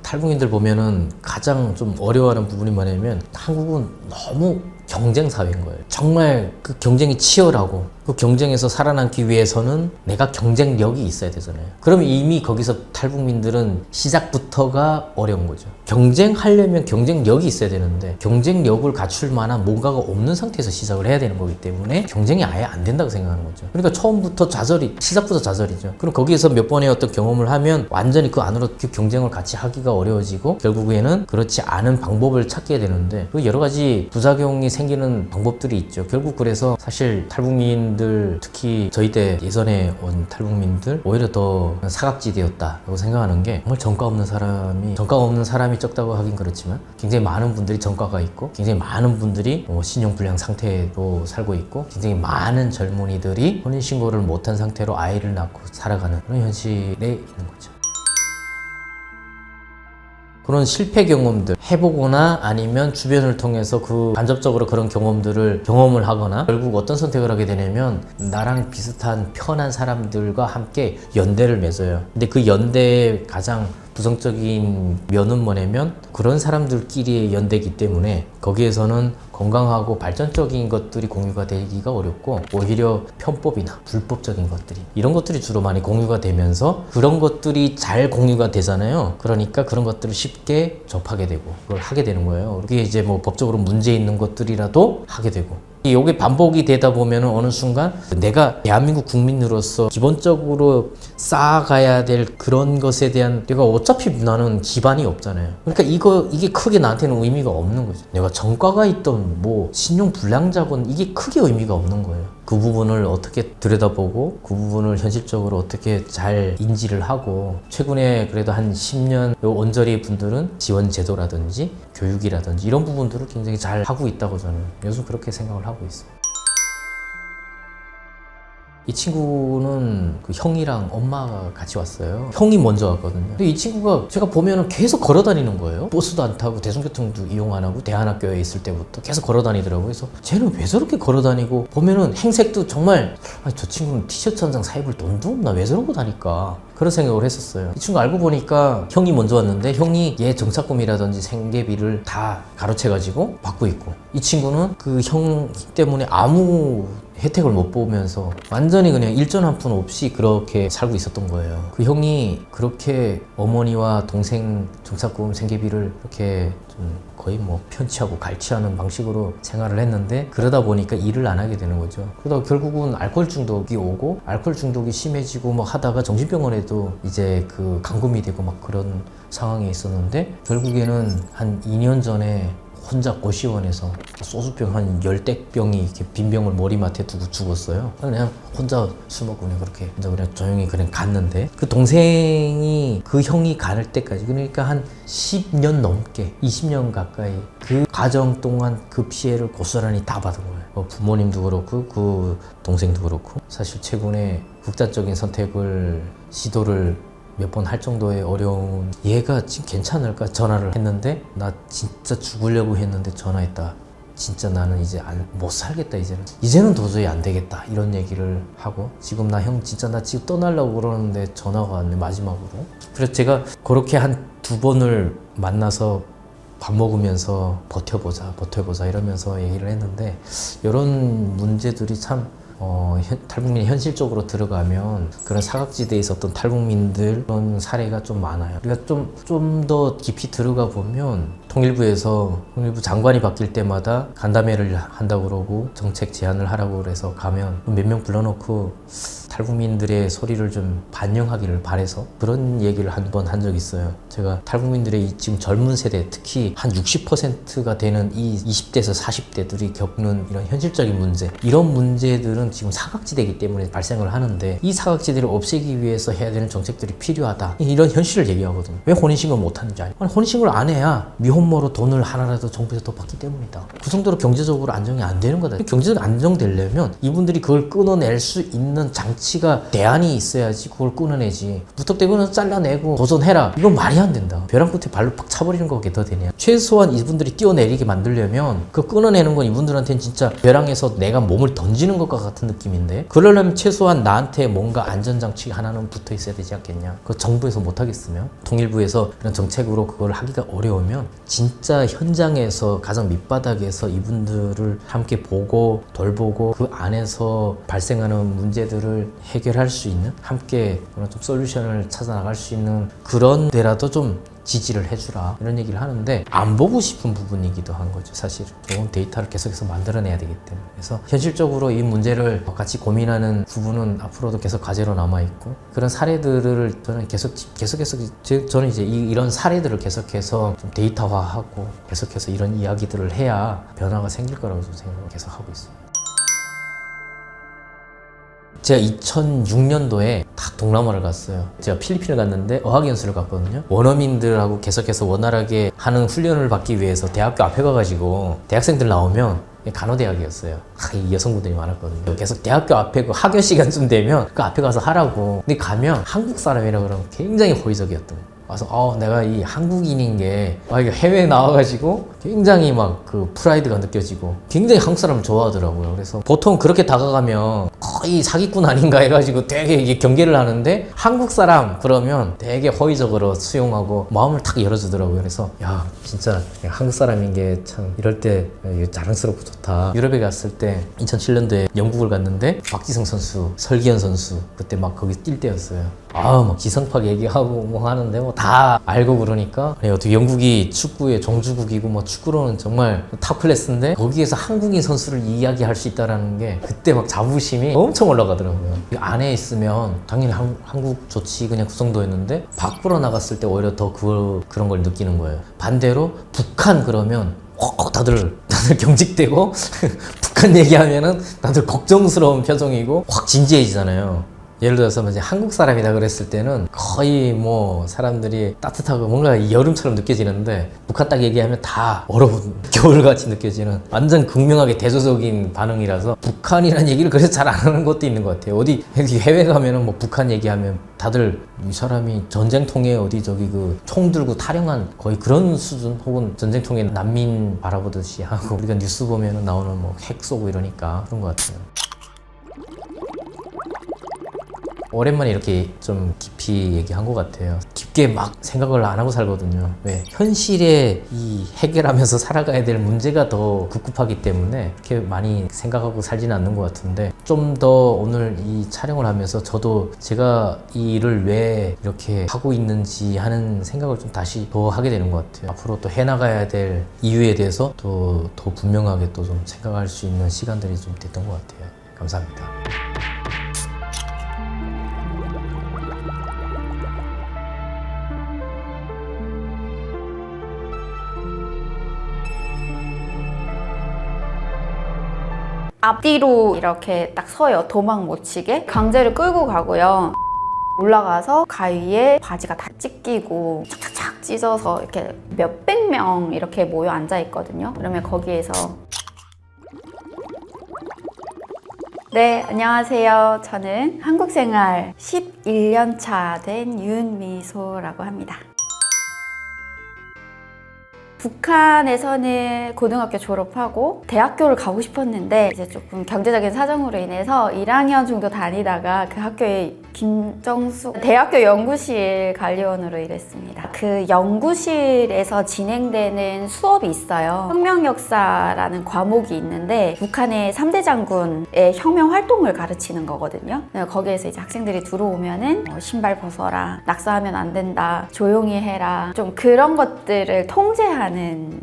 탈북민들 보면은 가장 좀 어려워하는 부분이 뭐냐면 한국은 너무 경쟁 사회인 거예요. 정말 그 경쟁이 치열하고 그 경쟁에서 살아남기 위해서는 내가 경쟁력이 있어야 되잖아요. 그러면 이미 거기서 탈북민들은 시작부터가 어려운 거죠. 경쟁하려면 경쟁력이 있어야 되는데 경쟁력을 갖출 만한 뭔가가 없는 상태에서 시작을 해야 되는 거기 때문에 경쟁이 아예 안 된다고 생각하는 거죠. 그러니까 처음부터 좌절이, 시작부터 좌절이죠. 그럼 거기에서 몇 번의 어떤 경험을 하면 완전히 그 안으로 그 경쟁을 같이 하기가 어려워지고 결국에는 그렇지 않은 방법을 찾게 되는데 그 여러 가지 부작용이 생기는 방법들이 있죠. 결국 그래서 사실 탈북민들, 특히 저희 때 예전에 온 탈북민들 오히려 더 사각지대였다고 생각하는 게 정말 전과가 없는 사람이 적다고 하긴 그렇지만 굉장히 많은 분들이 전과가 있고 굉장히 많은 분들이 신용불량 상태로 살고 있고 굉장히 많은 젊은이들이 혼인신고를 못한 상태로 아이를 낳고 살아가는 그런 현실에 있는 거죠. 그런 실패 경험들 해보거나 아니면 주변을 통해서 그 간접적으로 그런 경험을 하거나 결국 어떤 선택을 하게 되냐면 나랑 비슷한 편한 사람들과 함께 연대를 맺어요. 근데 그 연대의 가장 부정적인 면은 뭐냐면 그런 사람들끼리의 연대이기 때문에 거기에서는 건강하고 발전적인 것들이 공유가 되기가 어렵고 오히려 편법이나 불법적인 것들이 이런 것들이 주로 많이 공유가 되면서 그런 것들이 잘 공유가 되잖아요. 그러니까 그런 것들을 쉽게 접하게 되고 그걸 하게 되는 거예요. 그게 이제 뭐 법적으로 문제 있는 것들이라도 하게 되고 이게 반복이 되다 보면 어느 순간 내가 대한민국 국민으로서 기본적으로 쌓아가야 될 그런 것에 대한 내가 어차피 나는 기반이 없잖아요. 그러니까 이게 크게 나한테는 의미가 없는 거죠. 내가 전과가 있던 뭐 신용불량자건 이게 크게 의미가 없는 거예요. 그 부분을 어떻게 들여다보고 그 부분을 현실적으로 어떻게 잘 인지를 하고 최근에 그래도 한 10년 언저리 분들은 지원 제도라든지 교육이라든지 이런 부분들을 굉장히 잘 하고 있다고 저는 요즘 그렇게 생각을 하고 있어요. 이 친구는 그 형이랑 엄마가 같이 왔어요. 형이 먼저 왔거든요. 근데 이 친구가 제가 보면은 계속 걸어 다니는 거예요. 버스도 안 타고 대중교통도 이용 안 하고 대한학교에 있을 때부터 계속 걸어 다니더라고요. 그래서 쟤는 왜 저렇게 걸어 다니고 보면은 행색도 정말 저 친구는 티셔츠 한 장 사 입을 돈도 없나 왜 저러고 다닐까 그런 생각을 했었어요. 이 친구 알고 보니까 형이 먼저 왔는데 형이 얘 정착금이라든지 생계비를 다 가로채가지고 받고 있고 이 친구는 그 형 때문에 아무 혜택을 못 보면서 완전히 그냥 일전 한 푼 없이 그렇게 살고 있었던 거예요. 그 형이 그렇게 어머니와 동생 정착금 생계비를 이렇게 좀 거의 뭐 편취하고 갈취하는 방식으로 생활을 했는데 그러다 보니까 일을 안 하게 되는 거죠. 그러다 결국은 알코올 중독이 오고 알코올 중독이 심해지고 막 하다가 정신병원에도 이제 그 감금이 되고 막 그런 상황에 있었는데 결국에는 한 2년 전에 혼자 고시원에서 소주병 한 10대병이 이렇게 빈 병을 머리맡에 두고 죽었어요. 그냥 혼자 술 먹고 그냥 그렇게 혼자 그냥 조용히 그냥 갔는데 그 동생이 그 형이 갈 때까지 그러니까 한 10년 넘게 20년 가까이 그 과정 동안 그 피해를 고스란히 다 받은 거예요. 부모님도 그렇고 그 동생도 그렇고 사실 최근에 극단적인 선택을 시도를 몇 번 할 정도의 어려운 얘가 지금 괜찮을까 전화를 했는데 나 진짜 죽으려고 했는데 전화했다. 진짜 나는 이제 못 살겠다. 이제는 도저히 안 되겠다 이런 얘기를 하고 지금 나 형 진짜 나 지금 떠나려고 그러는데 전화가 왔네 마지막으로. 그래서 제가 그렇게 한 2번을 만나서 밥 먹으면서 버텨보자 이러면서 얘기를 했는데 이런 문제들이 참 탈북민이 현실적으로 들어가면 그런 사각지대에 있었던 탈북민들 그런 사례가 좀 많아요. 우리가 좀 더 깊이 들어가 보면 통일부 장관이 바뀔 때마다 간담회를 한다고 그러고 정책 제안을 하라고 그래서 가면 몇 명 불러놓고 탈북민들의 소리를 좀 반영하기를 바래서 그런 얘기를 한 번 한 적이 있어요. 제가 탈북민들의 지금 젊은 세대 특히 한 60%가 되는 이 20대에서 40대들이 겪는 이런 현실적인 문제 이런 문제들은 지금 사각지대이기 때문에 발생을 하는데 이 사각지대를 없애기 위해서 해야 되는 정책들이 필요하다 이런 현실을 얘기하거든요. 왜 혼인신고를 못하는지 아니 혼인신고를 안 해야 미혼모로 돈을 하나라도 정부에서 더 받기 때문이다. 그 정도로 경제적으로 안정이 안 되는 거다. 경제적으로 안정되려면 이분들이 그걸 끊어낼 수 있는 장치가 대안이 있어야지 그걸 끊어내지. 무턱대고는 잘라내고 도전해라. 이건 말이 안 된다. 벼랑 끝에 발로 팍 차버리는 거게 더 되냐. 최소한 이분들이 뛰어내리게 만들려면 그 끊어내는 건 이분들한테는 진짜 벼랑에서 내가 몸을 던지는 것과 같은 느낌인데 그러려면 최소한 나한테 뭔가 안전장치 하나는 붙어 있어야 되지 않겠냐. 그 정부에서 못하겠으면 통일부에서 이런 정책으로 그걸 하기가 어려우면 진짜 현장에서 가장 밑바닥에서 이분들을 함께 보고 돌보고 그 안에서 발생하는 문제들을 해결할 수 있는 함께 그런 좀 솔루션을 찾아 나갈 수 있는 그런 데라도 좀 지지를 해주라 이런 얘기를 하는데 안 보고 싶은 부분이기도 한 거죠. 사실 좋은 데이터를 계속해서 만들어내야 되기 때문에 그래서 현실적으로 이 문제를 같이 고민하는 부분은 앞으로도 계속 과제로 남아있고 그런 사례들을 저는 계속해서 저는 이제 이런 사례들을 계속해서 좀 데이터화하고 계속해서 이런 이야기들을 해야 변화가 생길 거라고 좀 생각을 계속 하고 있습니다. 제가 2006년도에 딱 동남아를 갔어요. 제가 필리핀을 갔는데 어학연수를 갔거든요. 원어민들하고 계속해서 원활하게 하는 훈련을 받기 위해서 대학교 앞에 가가지고 대학생들 나오면 간호대학이었어요. 이 여성분들이 많았거든요. 계속 대학교 앞에 그 학교 시간쯤 되면 그 앞에 가서 하라고. 근데 가면 한국 사람이라 그러면 굉장히 호의적이었던 거예요. 와서 내가 이 한국인인 게 이게 해외에 나와가지고 굉장히 막 그 프라이드가 느껴지고 굉장히 한국 사람을 좋아하더라고요. 그래서 보통 그렇게 다가가면 거의 사기꾼 아닌가 해가지고 되게 이게 경계를 하는데 한국 사람 그러면 되게 호의적으로 수용하고 마음을 탁 열어주더라고요. 그래서 야 진짜 한국 사람인 게 참 이럴 때 자랑스럽고 좋다. 유럽에 갔을 때 2007년도에 영국을 갔는데 박지성 선수, 설기현 선수 그때 막 거기 뛸 때였어요. 막 기성팍 얘기하고 뭐 하는데 뭐 다 알고 그러니까 어떻게 영국이 축구의 종주국이고 뭐 축구로는 정말 탑 클래스인데 거기에서 한국인 선수를 이야기할 수 있다라는 게 그때 막 자부심이 엄청 올라가더라고요. 안에 있으면 당연히 한국 좋지 그냥 그 정도였는데 밖으로 나갔을 때 오히려 더 그런 걸 느끼는 거예요. 반대로 북한 그러면 다들 경직되고 북한 얘기하면은 다들 걱정스러운 표정이고 확 진지해지잖아요. 예를 들어서 이제 한국 사람이다 그랬을 때는 거의 뭐 사람들이 따뜻하고 뭔가 여름처럼 느껴지는데 북한 딱 얘기하면 다 얼어붙은 겨울같이 느껴지는 완전 극명하게 대조적인 반응이라서 북한이라는 얘기를 그래서 잘 안 하는 것도 있는 것 같아요. 어디 해외 가면은 뭐 북한 얘기하면 다들 이 사람이 전쟁통에 어디 저기 그 총 들고 타령한 거의 그런 수준 혹은 전쟁통에 난민 바라보듯이 하고 우리가 뉴스 보면은 나오는 뭐 핵 쏘고 이러니까 그런 것 같아요. 오랜만에 이렇게 좀 깊이 얘기한 것 같아요. 깊게 막 생각을 안 하고 살거든요. 왜? 현실에 이 해결하면서 살아가야 될 문제가 더 급급하기 때문에 그렇게 많이 생각하고 살지는 않는 것 같은데 좀 더 오늘 이 촬영을 하면서 저도 제가 이 일을 왜 이렇게 하고 있는지 하는 생각을 좀 다시 더 하게 되는 것 같아요. 앞으로 또 해나가야 될 이유에 대해서 또 더 분명하게 또 좀 생각할 수 있는 시간들이 좀 됐던 것 같아요. 감사합니다. 앞뒤로 이렇게 딱 서요. 도망 못 치게. 강제로 끌고 가고요. 올라가서 가위에 바지가 다 찢기고 착착착 찢어서 이렇게 몇백 명 이렇게 모여 앉아 있거든요. 그러면 거기에서 네, 안녕하세요. 저는 한국 생활 11년 차 된 윤미소라고 합니다. 북한에서는 고등학교 졸업하고 대학교를 가고 싶었는데 이제 조금 경제적인 사정으로 인해서 1학년 정도 다니다가 그 학교에 김정수 대학교 연구실 관리원으로 일했습니다. 그 연구실에서 진행되는 수업이 있어요. 혁명 역사라는 과목이 있는데 북한의 3대 장군의 혁명 활동을 가르치는 거거든요. 거기에서 이제 학생들이 들어오면은 신발 벗어라, 낙서하면 안 된다, 조용히 해라, 좀 그런 것들을 통제하는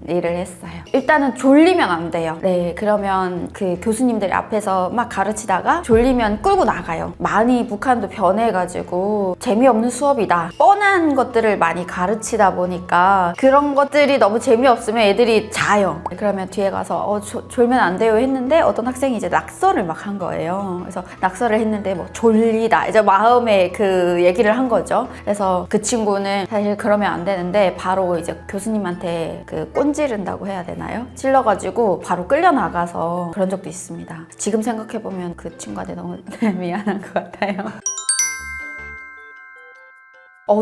일을 했어요. 일단은 졸리면 안 돼요. 네, 그러면 그 교수님들 앞에서 막 가르치다가 졸리면 끌고 나가요. 많이 북한도 변해가지고 재미없는 수업이다, 뻔한 것들을 많이 가르치다 보니까 그런 것들이 너무 재미없으면 애들이 자요. 그러면 뒤에 가서 졸면 안 돼요 했는데 어떤 학생이 이제 낙서를 막 한 거예요. 그래서 낙서를 했는데 뭐 졸리다 이제 마음에 그 얘기를 한 거죠. 그래서 그 친구는 사실 그러면 안 되는데 바로 이제 교수님한테 그 꼰지른다고 해야 되나요? 찔러가지고 바로 끌려나가서 그런 적도 있습니다. 지금 생각해보면 그 친구한테 너무 미안한 것 같아요.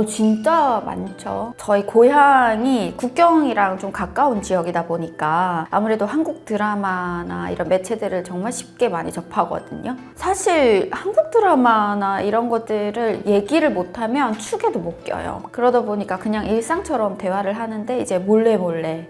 진짜 많죠. 저희 고향이 국경이랑 좀 가까운 지역이다 보니까 아무래도 한국 드라마나 이런 매체들을 정말 쉽게 많이 접하거든요. 사실 한국 드라마나 이런 것들을 얘기를 못하면 축에도 못 껴요. 그러다 보니까 그냥 일상처럼 대화를 하는데 이제 몰래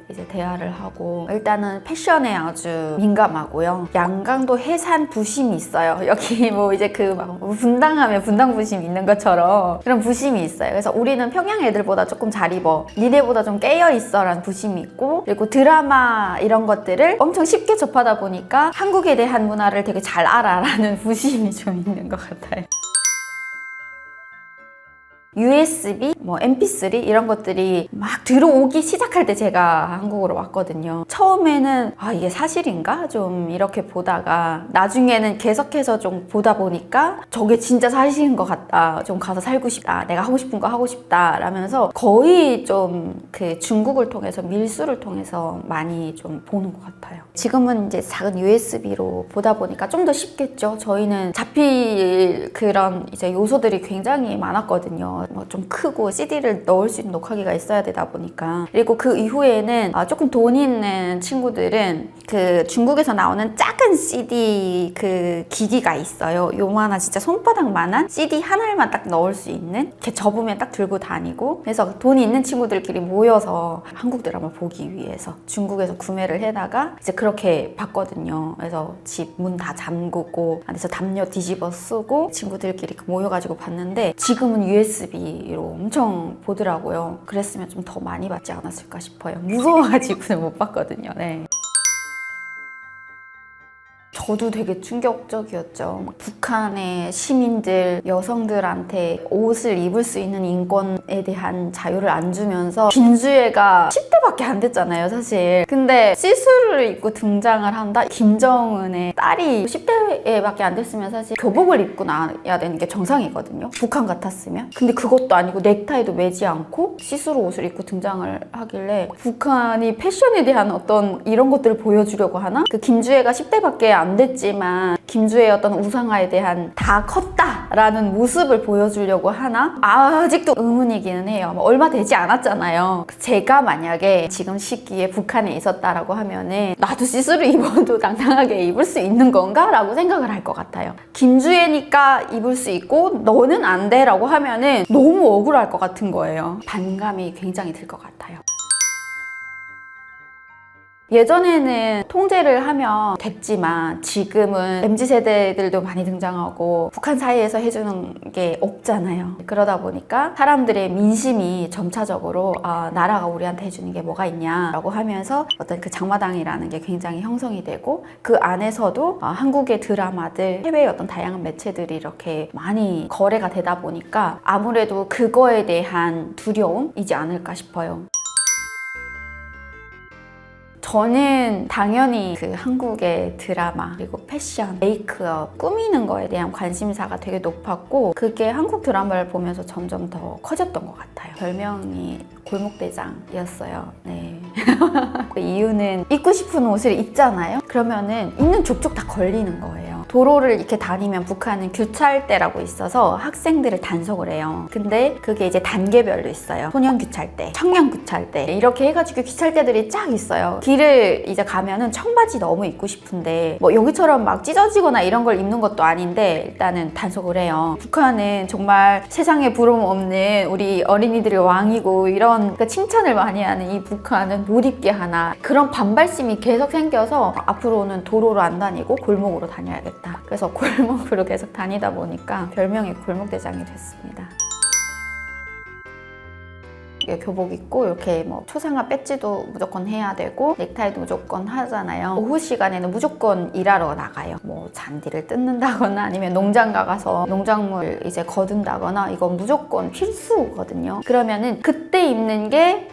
이제 대화를 하고, 일단은 패션에 아주 민감하고요. 양강도 해산 부심이 있어요. 여기 뭐 이제 그 막 분당하면 분당 부심 있는 것처럼 그런 부심이 있어요. 그래서 우리는 평양 애들보다 조금 잘 입어, 니네보다 좀 깨어있어 라는 부심이 있고, 그리고 드라마 이런 것들을 엄청 쉽게 접하다 보니까 한국에 대한 문화를 되게 잘 알아 라는 부심이 좀 있는 것 같아요. USB, 뭐 MP3 이런 것들이 막 들어오기 시작할 때 제가 한국으로 왔거든요. 처음에는 이게 사실인가? 좀 이렇게 보다가 나중에는 계속해서 좀 보다 보니까 저게 진짜 사실인 것 같다. 좀 가서 살고 싶다. 내가 하고 싶은 거 하고 싶다. 라면서 거의 좀 그 중국을 통해서 밀수를 통해서 많이 좀 보는 것 같아요. 지금은 이제 작은 USB로 보다 보니까 좀 더 쉽겠죠. 저희는 잡힐 그런 이제 요소들이 굉장히 많았거든요. 뭐 좀 크고 CD를 넣을 수 있는 녹화기가 있어야 되다 보니까. 그리고 그 이후에는 조금 돈 있는 친구들은 그 중국에서 나오는 작은 CD 그 기기가 있어요. 요만한 진짜 손바닥만한 CD 하나만 딱 넣을 수 있는, 이렇게 접으면 딱 들고 다니고. 그래서 돈이 있는 친구들끼리 모여서 한국 드라마 보기 위해서 중국에서 구매를 해다가 이제 그렇게 봤거든요. 그래서 집 문 다 잠그고 안에서 담요 뒤집어 쓰고 친구들끼리 모여가지고 봤는데, 지금은 USB로 엄청 보더라고요. 그랬으면 좀 더 많이 받지 않았을까 싶어요. 무서워가지고는 못 봤거든요. 네. 저도 되게 충격적이었죠. 북한의 시민들, 여성들한테 옷을 입을 수 있는 인권에 대한 자유를 안 주면서 김주애가 10대밖에 안 됐잖아요, 사실. 근데 시스루를 입고 등장을 한다? 김정은의 딸이 10대밖에 안 됐으면 사실 교복을 입고 나야 되는 게 정상이거든요, 북한 같았으면. 근데 그것도 아니고 넥타이도 매지 않고 시스루 옷을 입고 등장을 하길래 북한이 패션에 대한 어떤 이런 것들을 보여주려고 하나? 그 김주애가 10대밖에 안 됐지만 김주애의 어떤 우상화에 대한 다 컸다라는 모습을 보여주려고 하나? 아직도 의문이기는 해요. 얼마 되지 않았잖아요. 제가 만약에 지금 시기에 북한에 있었다라고 하면은 나도 시스루 입어도 당당하게 입을 수 있는 건가? 라고 생각을 할 것 같아요. 김주애니까 입을 수 있고 너는 안 돼 라고 하면은 너무 억울할 것 같은 거예요. 반감이 굉장히 들 것 같아요. 예전에는 통제를 하면 됐지만 지금은 MZ세대들도 많이 등장하고 북한 사이에서 해주는 게 없잖아요. 그러다 보니까 사람들의 민심이 점차적으로 나라가 우리한테 해주는 게 뭐가 있냐라고 하면서 어떤 그 장마당이라는 게 굉장히 형성이 되고, 그 안에서도 한국의 드라마들, 해외의 어떤 다양한 매체들이 이렇게 많이 거래가 되다 보니까 아무래도 그거에 대한 두려움이지 않을까 싶어요. 저는 당연히 그 한국의 드라마 그리고 패션, 메이크업, 꾸미는 거에 대한 관심사가 되게 높았고 그게 한국 드라마를 보면서 점점 더 커졌던 것 같아요. 별명이 골목대장이었어요. 네. 그 이유는 입고 싶은 옷을 입잖아요. 그러면은 입는 족족 다 걸리는 거예요. 도로를 이렇게 다니면 북한은 규찰대라고 있어서 학생들을 단속을 해요. 근데 그게 이제 단계별로 있어요. 소년 규찰대, 청년 규찰대 이렇게 해가지고 규찰대들이 쫙 있어요. 길을 이제 가면은 청바지 너무 입고 싶은데 뭐 여기처럼 막 찢어지거나 이런 걸 입는 것도 아닌데 일단은 단속을 해요. 북한은 정말 세상에 부러움 없는 우리 어린이들의 왕이고 이런 그러니까 칭찬을 많이 하는 이 북한은 못 입게 하나 그런 반발심이 계속 생겨서 앞으로는 도로로 안 다니고 골목으로 다녀야겠다. 그래서 골목으로 계속 다니다 보니까 별명이 골목대장이 됐습니다. 교복 입고 이렇게 뭐 초상화 배지도 무조건 해야 되고 넥타이도 무조건 하잖아요. 오후 시간에는 무조건 일하러 나가요. 뭐 잔디를 뜯는다거나 아니면 농장 가서 농작물 이제 거둔다거나 이건 무조건 필수거든요. 그러면은 그때 입는 게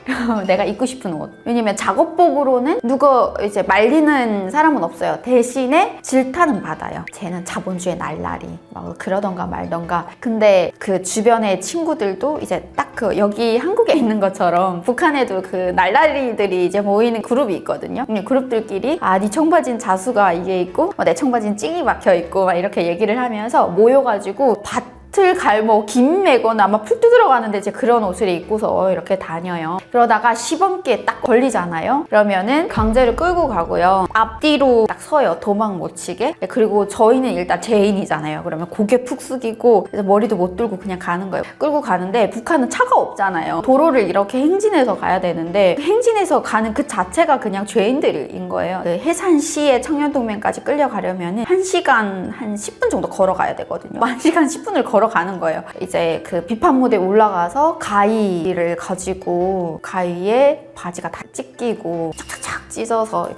내가 입고 싶은 옷. 왜냐면 작업복으로는 누가 이제 말리는 사람은 없어요. 대신에 질타는 받아요. 쟤는 자본주의 날라리 막 그러던가 말던가. 근데 그 주변의 친구들도 이제 딱 그 여기 한국에 있는 것처럼 북한에도 그 날라리들이 이제 모이는 그룹이 있거든요. 그룹들끼리 네 청바지는 자수가 이게 있고 내 청바지는 찡이 박혀 있고 막 이렇게 얘기를 하면서 모여가지고 밭을 갈고 김 메거나 아마 풀 뜯으러 가는데 이제 그런 옷을 입고서 이렇게 다녀요. 그러다가 시범기에 딱 걸리잖아요. 그러면은 강제로 끌고 가고요. 앞뒤로 딱 서요. 도망 못 치게. 그리고 저희는 일단 죄인이잖아요. 그러면 고개 푹 숙이고 머리도 못 들고 그냥 가는 거예요. 끌고 가는데 북한은 차가 없잖아요. 도로를 이렇게 행진해서 가야 되는데 행진해서 가는 그 자체가 그냥 죄인들인 거예요. 그 해산시의 청년동맹까지 끌려가려면은 1시간 한 10분 정도 걸어가야 되거든요. 1시간 10분을 걸어가는 거예요. 이제 그 비판무대에 올라가서 가위를 가지고 가위에 바지가 다 찢기고 착착착 찢어서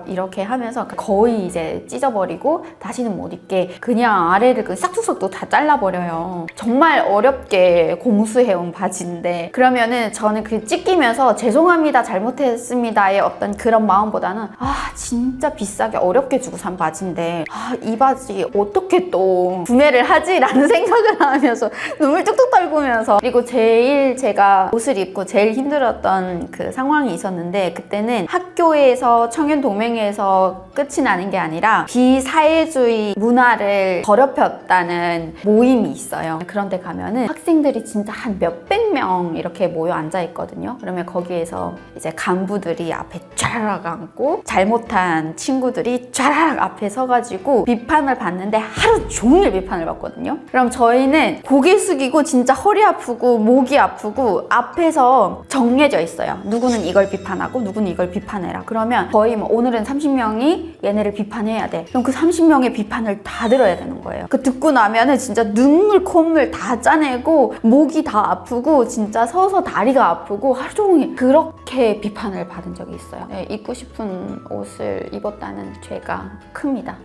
이렇게 하면서 거의 이제 찢어버리고 다시는 못 입게 그냥 아래를 그 싹둑싹둑 다 잘라버려요. 정말 어렵게 공수해온 바지인데 그러면은 저는 그 찢기면서 죄송합니다 잘못했습니다의 어떤 그런 마음보다는 진짜 비싸게 어렵게 주고 산 바지인데 이 바지 어떻게 또 구매를 하지? 라는 생각을 하면서 눈물 뚝뚝 떨구면서 그리고 제일 제가 옷을 입고 제일 힘들었던 그 상황이 있었는데 그때는 학교에서 청년 동맹에서 끝이 나는 게 아니라 비사회주의 문화를 더럽혔다는 모임이 있어요. 그런데 가면은 학생들이 진짜 한 몇백 명 이렇게 모여 앉아 있거든요. 그러면 거기에서 이제 간부들이 앞에 쫙 앉고 잘못한 친구들이 쫙 앞에 서가지고 비판을 받는데 하루 종일 비판을 받거든요. 그럼 저희는 고개 숙이고 진짜 허리 아프고 목이 아프고 앞에서 정해져 있어요. 누구는 이걸 비판하고 누구는 이걸 비판해라. 그러면 거의 뭐 오늘은 30명이 얘네를 비판해야 돼. 그럼 그 30명의 비판을 다 들어야 되는 거예요. 그 듣고 나면은 진짜 눈물, 콧물 다 짜내고 목이 다 아프고 진짜 서서 다리가 아프고 하루 종일 그렇게 비판을 받은 적이 있어요. 네, 입고 싶은 옷을 입었다는 죄가 큽니다.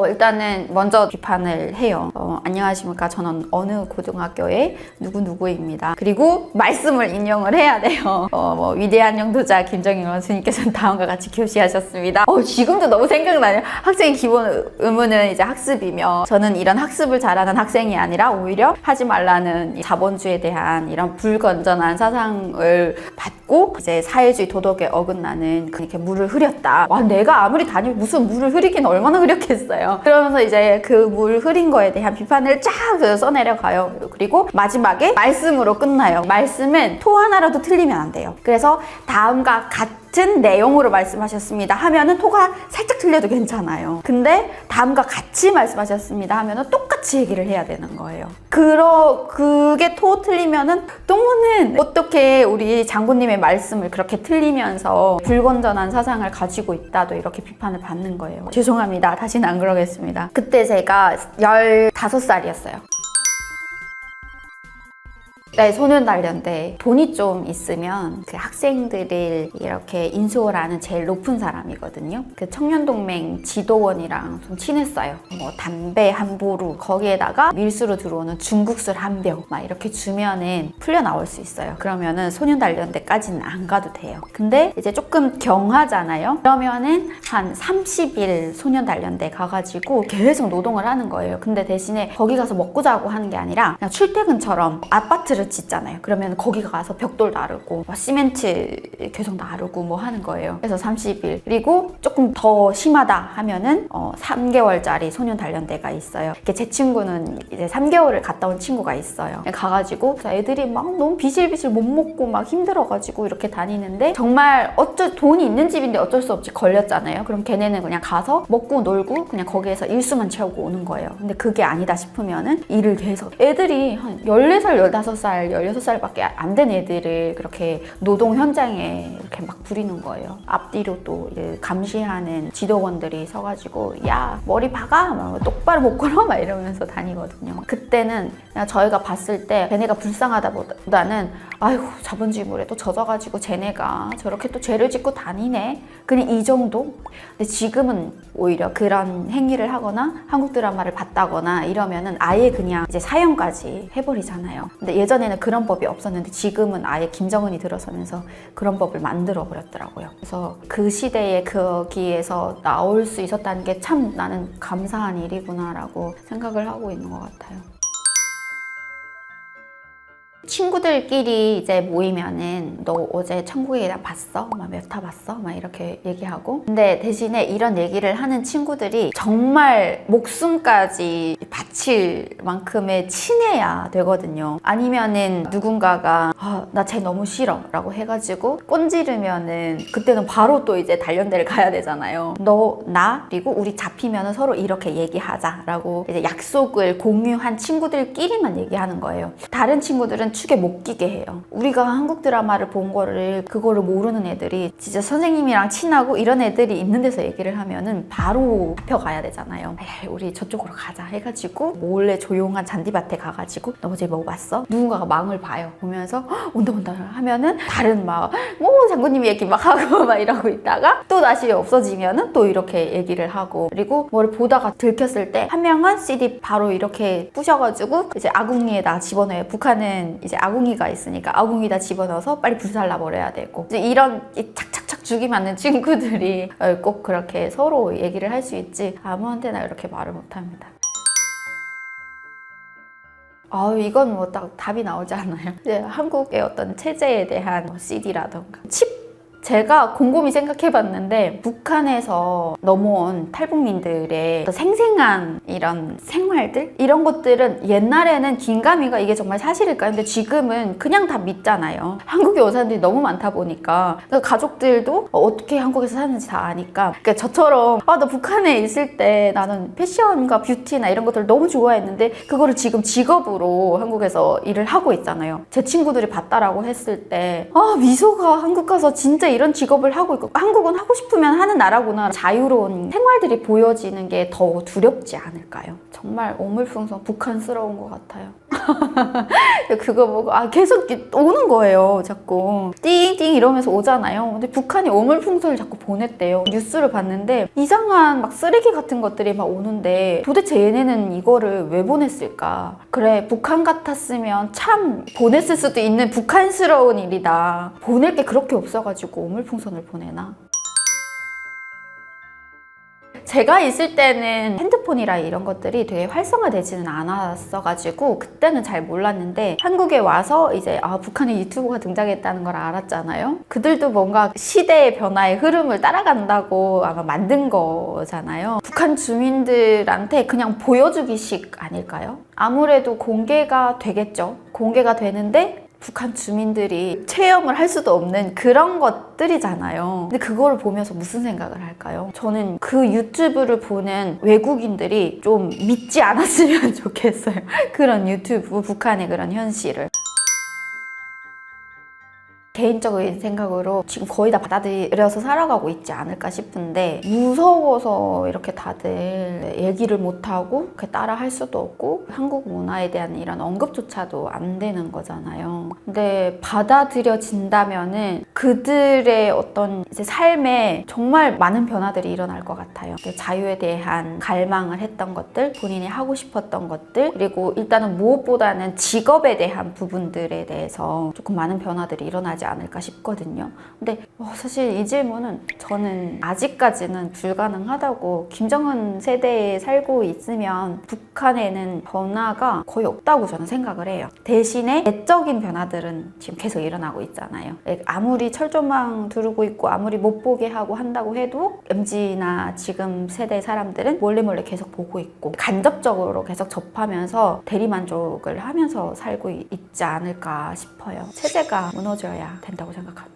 일단은 먼저 비판을 해요. 안녕하십니까. 저는 어느 고등학교의 누구누구입니다. 그리고 말씀을 인용을 해야 돼요. 위대한 영도자 김정일 원수님께서는 다음과 같이 교시하셨습니다. 지금도 너무 생각나요. 학생의 기본 의무는 이제 학습이며 저는 이런 학습을 잘하는 학생이 아니라 오히려 하지 말라는 자본주의에 대한 이런 불건전한 사상을 받고 이제 사회주의 도덕에 어긋나는 그렇게 물을 흐렸다. 내가 아무리 다니면 무슨 물을 흐리긴 얼마나 흐렸겠어요. 그러면서 이제 그 물 흐린 거에 대한 비판을 쫙 써내려가요. 그리고 마지막에 말씀으로 끝나요. 말씀은 토 하나라도 틀리면 안 돼요. 그래서 다음과 같은 내용으로 말씀하셨습니다 하면은 토가 살짝 틀려도 괜찮아요. 근데 다음과 같이 말씀하셨습니다 하면은 똑같이 얘기를 해야 되는 거예요. 그게 토 틀리면은 똥무는 어떻게 우리 장군님의 말씀을 그렇게 틀리면서 불건전한 사상을 가지고 있다도 이렇게 비판을 받는 거예요. 죄송합니다. 다시는 안 그러겠습니다. 그때 제가 15살이었어요. 네, 소년단련대 돈이 좀 있으면 그 학생들을 이렇게 인솔하는 제일 높은 사람이거든요. 그 청년동맹 지도원이랑 좀 친했어요. 뭐 담배 한 보루 거기에다가 밀수로 들어오는 중국술 한 병 막 이렇게 주면은 풀려 나올 수 있어요. 그러면은 소년단련대까지는 안 가도 돼요. 근데 이제 조금 경하잖아요. 그러면은 한 30일 소년단련대 가가지고 계속 노동을 하는 거예요. 근데 대신에 거기 가서 먹고 자고 하는 게 아니라 그냥 출퇴근처럼 아파트를 짓잖아요. 그러면 거기 가서 벽돌 나르고 시멘트 계속 나르고 뭐 하는 거예요. 그래서 30일. 그리고 조금 더 심하다 하면은 3개월짜리 소년단련대가 있어요. 제 친구는 이제 3개월을 갔다 온 친구가 있어요. 가가지고 애들이 막 너무 비실비실 못 먹고 막 힘들어가지고 이렇게 다니는데 정말 돈이 있는 집인데 어쩔 수 없이 걸렸잖아요. 그럼 걔네는 그냥 가서 먹고 놀고 그냥 거기에서 일수만 채우고 오는 거예요. 근데 그게 아니다 싶으면은 일을 계속 애들이 한 14살, 15살, 16살밖에 안 된 애들을 그렇게 노동 현장에 이렇게 막 부리는 거예요. 앞뒤로 또 감시하는 지도원들이 서가지고 야 머리 박아! 막 똑바로 못 걸어! 막 이러면서 다니거든요. 그때는 그냥 저희가 봤을 때 걔네가 불쌍하다보다는 아이고 자본주의물에 또 젖어가지고 쟤네가 저렇게 또 죄를 짓고 다니네. 그냥 이 정도? 근데 지금은 오히려 그런 행위를 하거나 한국 드라마를 봤다거나 이러면은 아예 그냥 이제 사형까지 해버리잖아요. 근데 예전에는 그런 법이 없었는데 지금은 아예 김정은이 들어서면서 그런 법을 만들어 버렸더라고요. 그래서 그 시대에 거기에서 나올 수 있었다는 게 참 나는 감사한 일이구나라고 생각을 하고 있는 것 같아요. 친구들끼리 이제 모이면은 너 어제 천국의 계단 봤어? 막 몇 타 봤어? 막 이렇게 얘기하고 근데 대신에 이런 얘기를 하는 친구들이 정말 목숨까지 바칠 만큼의 친해야 되거든요. 아니면은 누군가가 나 쟤 너무 싫어 라고 해가지고 꼰지르면은 그때는 바로 또 이제 단련대를 가야 되잖아요. 너, 나, 그리고 우리 잡히면은 서로 이렇게 얘기하자 라고 이제 약속을 공유한 친구들끼리만 얘기하는 거예요. 다른 친구들은 축에 못 끼게 해요. 우리가 한국 드라마를 본 거를 그거를 모르는 애들이 진짜 선생님이랑 친하고 이런 애들이 있는 데서 얘기를 하면은 바로 잡혀가야 되잖아요. 에이, 우리 저쪽으로 가자 해가지고 몰래 조용한 잔디밭에 가가지고 너 어제 뭐 봤어? 누군가가 망을 봐요. 보면서 온다 하면은 다른 막 장군님 얘기 막 하고 막 이러고 있다가 또 다시 없어지면은 또 이렇게 얘기를 하고 그리고 뭐를 보다가 들켰을 때 한 명은 CD 바로 이렇게 부셔가지고 이제 아궁이에다 집어넣어요. 북한은 이제 아궁이가 있으니까 아궁이다 집어넣어서 빨리 불살라 버려야 되고 이제 이런 착착착 죽이 맞는 친구들이 꼭 그렇게 서로 얘기를 할 수 있지 아무한테나 이렇게 말을 못합니다. 이건 뭐 딱 답이 나오지 않아요. 이제 한국의 어떤 체제에 대한 CD라던가 칩 제가 곰곰이 생각해봤는데 북한에서 넘어온 탈북민들의 생생한 이런 생활들? 이런 것들은 옛날에는 긴가민가 이게 정말 사실일까요? 근데 지금은 그냥 다 믿잖아요. 한국에 온 사람들이 너무 많다 보니까 가족들도 어떻게 한국에서 사는지 다 아니까 그러니까 저처럼 나 북한에 있을 때 나는 패션과 뷰티나 이런 것들을 너무 좋아했는데 그거를 지금 직업으로 한국에서 일을 하고 있잖아요. 제 친구들이 봤다라고 했을 때 미소가 한국 가서 진짜 이런 직업을 하고 있고 한국은 하고 싶으면 하는 나라구나 자유로운 생활들이 보여지는 게 더 두렵지 않을까요? 정말 오물풍성 북한스러운 것 같아요. 그거 보고 계속 오는 거예요. 자꾸 띵띵 이러면서 오잖아요. 근데 북한이 오물풍선을 자꾸 보냈대요. 뉴스를 봤는데 이상한 막 쓰레기 같은 것들이 막 오는데 도대체 얘네는 이거를 왜 보냈을까? 그래 북한 같았으면 참 보냈을 수도 있는 북한스러운 일이다. 보낼 게 그렇게 없어가지고 오물풍선을 보내나? 제가 있을 때는 핸드폰이라 이런 것들이 되게 활성화되지는 않았어가지고 그때는 잘 몰랐는데 한국에 와서 이제 북한에 유튜브가 등장했다는 걸 알았잖아요. 그들도 뭔가 시대의 변화의 흐름을 따라간다고 아마 만든 거잖아요. 북한 주민들한테 그냥 보여주기식 아닐까요? 아무래도 공개가 되겠죠. 공개가 되는데 북한 주민들이 체험을 할 수도 없는 그런 것들이잖아요. 근데 그거를 보면서 무슨 생각을 할까요? 저는 그 유튜브를 보는 외국인들이 좀 믿지 않았으면 좋겠어요. 그런 유튜브, 북한의 그런 현실을. 개인적인 생각으로 지금 거의 다 받아들여서 살아가고 있지 않을까 싶은데 무서워서 이렇게 다들 얘기를 못하고 따라 할 수도 없고 한국 문화에 대한 이런 언급조차도 안 되는 거잖아요. 근데 받아들여진다면은 그들의 어떤 이제 삶에 정말 많은 변화들이 일어날 것 같아요. 자유에 대한 갈망을 했던 것들, 본인이 하고 싶었던 것들, 그리고 일단은 무엇보다는 직업에 대한 부분들에 대해서 조금 많은 변화들이 일어나지 않을까 싶거든요. 근데 사실 이 질문은 저는 아직까지는 불가능하다고, 김정은 세대에 살고 있으면 북한에는 변화가 거의 없다고 저는 생각을 해요. 대신에 내적인 변화들은 지금 계속 일어나고 있잖아요. 아무리 철조망 두르고 있고 아무리 못 보게 하고 한다고 해도 MZ나 지금 세대 사람들은 몰래 계속 보고 있고 간접적으로 계속 접하면서 대리만족을 하면서 살고 있지 않을까 싶어요. 체제가 무너져야 된다고 생각합니다.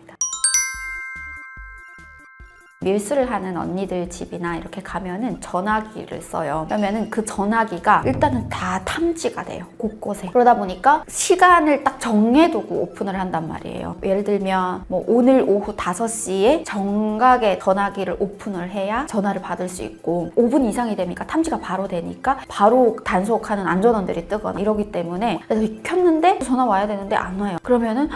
밀수를 하는 언니들 집이나 이렇게 가면은 전화기를 써요. 그러면은 그 전화기가 일단은 다 탐지가 돼요. 곳곳에. 그러다 보니까 시간을 딱 정해두고 오픈을 한단 말이에요. 예를 들면 뭐 오늘 오후 5시에 정각에 전화기를 오픈을 해야 전화를 받을 수 있고 5분 이상이 되니까 탐지가 바로 되니까 바로 단속하는 안전원들이 뜨거나 이러기 때문에 그래서 켰는데 전화 와야 되는데 안 와요. 그러면은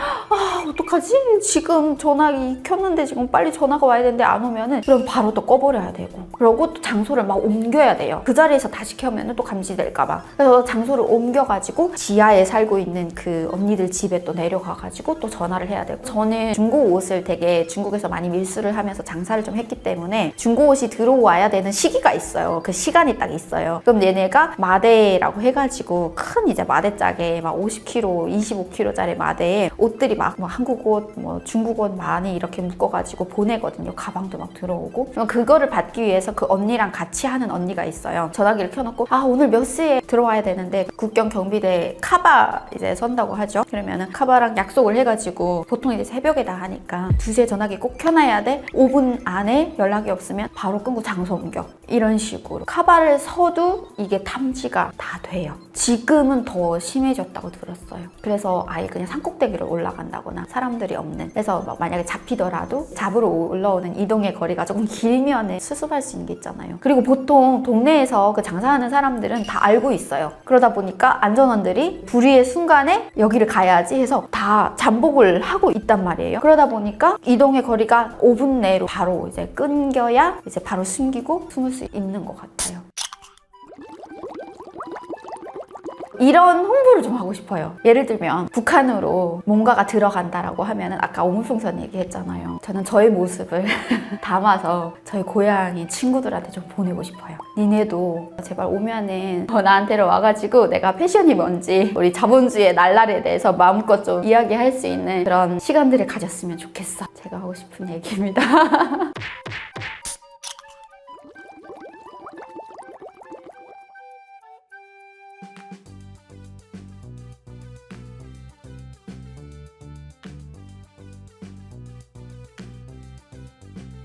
어떡하지? 지금 전화기 켰는데 지금 빨리 전화가 와야 되는데 안 오면 그럼 바로 또 꺼버려야 되고 그러고 또 장소를 막 옮겨야 돼요. 그 자리에서 다시 켜면 또 감지될까봐. 그래서 장소를 옮겨가지고 지하에 살고 있는 그 언니들 집에 또 내려가가지고 또 전화를 해야 되고 저는 중고 옷을 되게 중국에서 많이 밀수를 하면서 장사를 좀 했기 때문에 중고 옷이 들어와야 되는 시기가 있어요. 그 시간이 딱 있어요. 그럼 얘네가 마대라고 해가지고 큰 이제 마대짝에 막 50kg, 25kg짜리 마대에 옷들이 막 한국 옷, 중국 옷 많이 이렇게 묶어가지고 보내거든요. 가방도 막 들어오고 그거를 받기 위해서 그 언니랑 같이 하는 언니가 있어요. 전화기를 켜놓고 오늘 몇 시에 들어와야 되는데 국경 경비대 카바 이제 선다고 하죠. 그러면은 카바랑 약속을 해가지고 보통 이제 새벽에 다 하니까 2시에 전화기 꼭 켜놔야 돼. 5분 안에 연락이 없으면 바로 끊고 장소 옮겨. 이런 식으로 카바를 서도 이게 탐지가 다 돼요. 지금은 더 심해졌다고 들었어요. 그래서 아예 그냥 산꼭대기를 올라간다거나 사람들이 없는 그래서 만약에 잡히더라도 잡으러 올라오는 이동의 거리가 조금 길면 수습할 수 있는 게 있잖아요. 그리고 보통 동네에서 그 장사하는 사람들은 다 알고 있어요. 그러다 보니까 안전원들이 불의의 순간에 여기를 가야지 해서 다 잠복을 하고 있단 말이에요. 그러다 보니까 이동의 거리가 5분 내로 바로 이제 끊겨야 이제 바로 숨기고 숨을 수 있는 것 같아요. 이런 홍보를 좀 하고 싶어요. 예를 들면 북한으로 뭔가가 들어간다라고 하면은 아까 오물풍선 얘기했잖아요. 저는 저의 모습을 담아서 저희 고향의 친구들한테 좀 보내고 싶어요. 니네도 제발 오면은 나한테로 와가지고 내가 패션이 뭔지 우리 자본주의의 날라리에 대해서 마음껏 좀 이야기할 수 있는 그런 시간들을 가졌으면 좋겠어. 제가 하고 싶은 얘기입니다.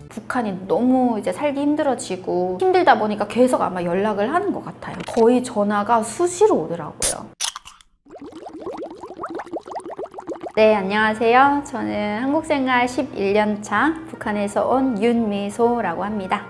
북한이 너무 이제 살기 힘들어지고 힘들다 보니까 계속 아마 연락을 하는 것 같아요. 거의 전화가 수시로 오더라고요. 네, 안녕하세요. 저는 한국생활 11년차 북한에서 온 윤미소라고 합니다.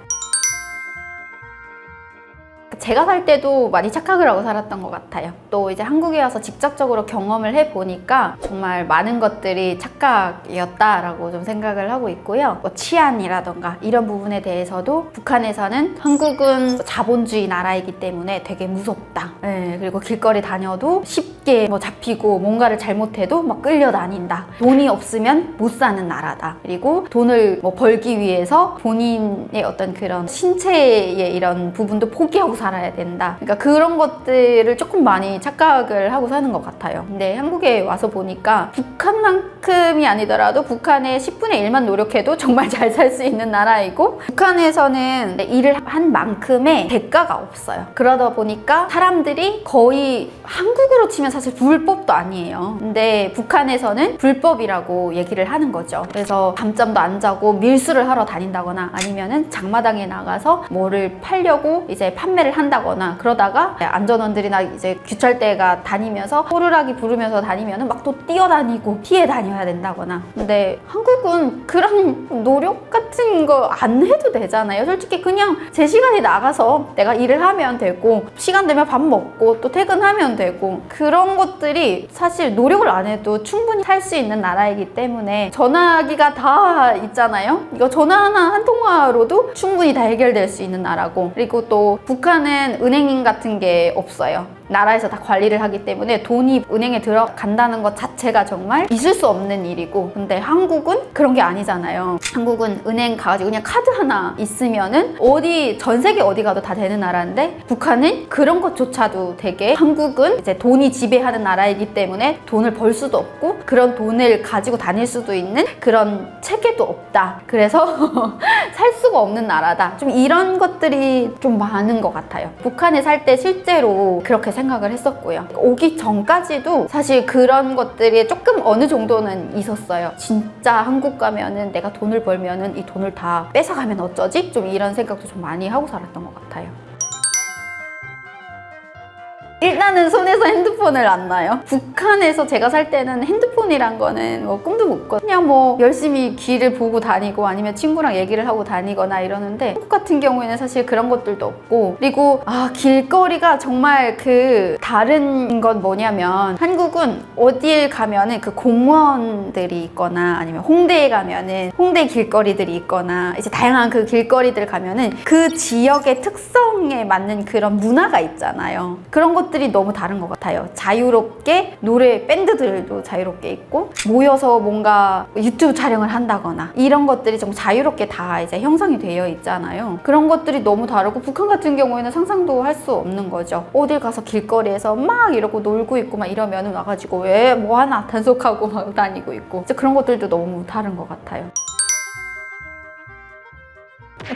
제가 살 때도 많이 착각을 하고 살았던 것 같아요. 또 이제 한국에 와서 직접적으로 경험을 해보니까 정말 많은 것들이 착각이었다라고 좀 생각을 하고 있고요. 치안이라던가 이런 부분에 대해서도 북한에서는 한국은 자본주의 나라이기 때문에 되게 무섭다. 네, 그리고 길거리 다녀도 쉽게 잡히고 뭔가를 잘못해도 막 끌려다닌다. 돈이 없으면 못 사는 나라다. 그리고 돈을 벌기 위해서 본인의 어떤 그런 신체의 이런 부분도 포기하고 살아야 된다. 그러니까 그런 것들을 조금 많이 착각을 하고 사는 것 같아요. 근데 한국에 와서 보니까 북한만큼이 아니더라도 북한의 10분의 1만 노력해도 정말 잘 살 수 있는 나라이고 북한에서는 일을 한 만큼의 대가가 없어요. 그러다 보니까 사람들이 거의 한국으로 치면 사실 불법도 아니에요. 근데 북한에서는 불법이라고 얘기를 하는 거죠. 그래서 밤잠도 안 자고 밀수를 하러 다닌다거나 아니면은 장마당에 나가서 뭐를 팔려고 이제 판매를 한다거나 그러다가 안전원들이나 이제 규찰대가 다니면서 호루라기 부르면서 다니면은 막 또 뛰어다니고 피해 다녀야 된다거나. 근데 한국은 그런 노력 같은 거 안 해도 되잖아요. 솔직히 그냥 제 시간에 나가서 내가 일을 하면 되고 시간 되면 밥 먹고 또 퇴근하면 되고 그런 것들이 사실 노력을 안 해도 충분히 살 수 있는 나라이기 때문에 전화기가 다 있잖아요. 이거 전화 하나 한 통화로도 충분히 다 해결될 수 있는 나라고, 그리고 또 북한은 은행 같은 게 없어요. 나라에서 다 관리를 하기 때문에 돈이 은행에 들어간다는 것 자체가 정말 있을 수 없는 일이고, 근데 한국은 그런 게 아니잖아요. 한국은 은행 가가지고 그냥 카드 하나 있으면은 어디 전 세계 어디 가도 다 되는 나라인데, 북한은 그런 것조차도 되게, 한국은 이제 돈이 지배하는 나라이기 때문에 돈을 벌 수도 없고 그런 돈을 가지고 다닐 수도 있는 그런 체계도 없다. 그래서 살 수가 없는 나라다. 좀 이런 것들이 좀 많은 것 같아요. 북한에 살 때 실제로 그렇게 생각을 했었고요. 오기 전까지도 사실 그런 것들이 조금 어느 정도는 있었어요. 진짜 한국 가면은 내가 돈을 벌면은 이 돈을 다 뺏어가면 어쩌지? 좀 이런 생각도 좀 많이 하고 살았던 것 같아요. 일단은 손에서 핸드폰을 안 놔요. 북한에서 제가 살 때는 핸드폰이란 거는 뭐 꿈도 못 꿔. 그냥 뭐 열심히 길을 보고 다니고 아니면 친구랑 얘기를 하고 다니거나 이러는데, 한국 같은 경우에는 사실 그런 것들도 없고, 그리고 길거리가 정말 그 다른 건 뭐냐면, 한국은 어딜 가면은 그 공원들이 있거나 아니면 홍대에 가면은 홍대 길거리들이 있거나 이제 다양한 그 길거리들 가면은 그 지역의 특성에 맞는 그런 문화가 있잖아요. 그런 것들이 너무 다른 것 같아요. 자유롭게 노래 밴드들도 자유롭게 있고, 모여서 뭔가 유튜브 촬영을 한다거나 이런 것들이 좀 자유롭게 다 이제 형성이 되어 있잖아요. 그런 것들이 너무 다르고, 북한 같은 경우에는 상상도 할 수 없는 거죠. 어딜 가서 길거리에서 막 이러고 놀고 있고 막 이러면은 와가지고 왜 뭐 하나 단속하고 막 다니고 있고, 이제 그런 것들도 너무 다른 것 같아요.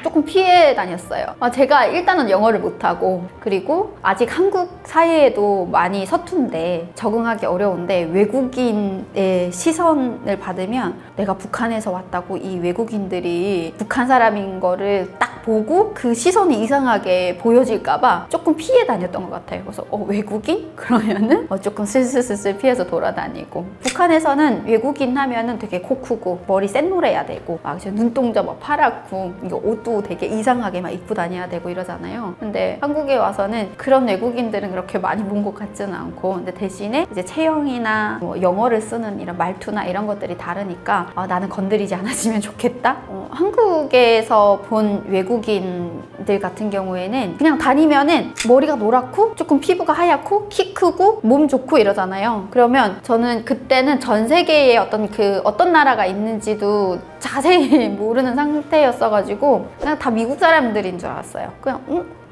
조금 피해 다녔어요. 제가 일단은 영어를 못하고, 그리고 아직 한국 사회에도 많이 서툰데 적응하기 어려운데, 외국인의 시선을 받으면 내가 북한에서 왔다고 이 외국인들이 북한 사람인 거를 딱 보고 그 시선이 이상하게 보여질까봐 조금 피해 다녔던 것 같아요. 그래서 외국인? 그러면은 조금 슬슬슬슬 피해서 돌아다니고, 북한에서는 외국인 하면은 되게 코 크고 머리 샛노래야 되고 막 눈동자 막 파랗고 이거 옷도 되게 이상하게 막 입고 다녀야 되고 이러잖아요. 근데 한국에 와서는 그런 외국인들은 그렇게 많이 본 것 같지는 않고, 근데 대신에 이제 체형이나 뭐 영어를 쓰는 이런 말투나 이런 것들이 다르니까 나는 건드리지 않았으면 좋겠다. 한국에서 본 외국인들 같은 경우에는 그냥 다니면은 머리가 노랗고 조금 피부가 하얗고 키 크고 몸 좋고 이러잖아요. 그러면 저는 그때는 전 세계에 어떤 나라가 있는지도 자세히 모르는 상태였어가지고 그냥 다 미국 사람들인 줄 알았어요. 그냥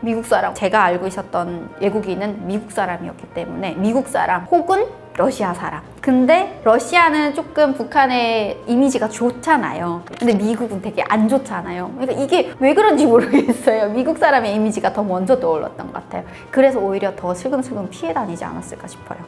미국 사람. 제가 알고 있었던 외국인은 미국 사람이었기 때문에 미국 사람 혹은 러시아 사람. 근데 러시아는 조금 북한의 이미지가 좋잖아요. 근데 미국은 되게 안 좋잖아요. 그러니까 이게 왜 그런지 모르겠어요. 미국 사람의 이미지가 더 먼저 떠올랐던 것 같아요. 그래서 오히려 더 슬금슬금 피해 다니지 않았을까 싶어요.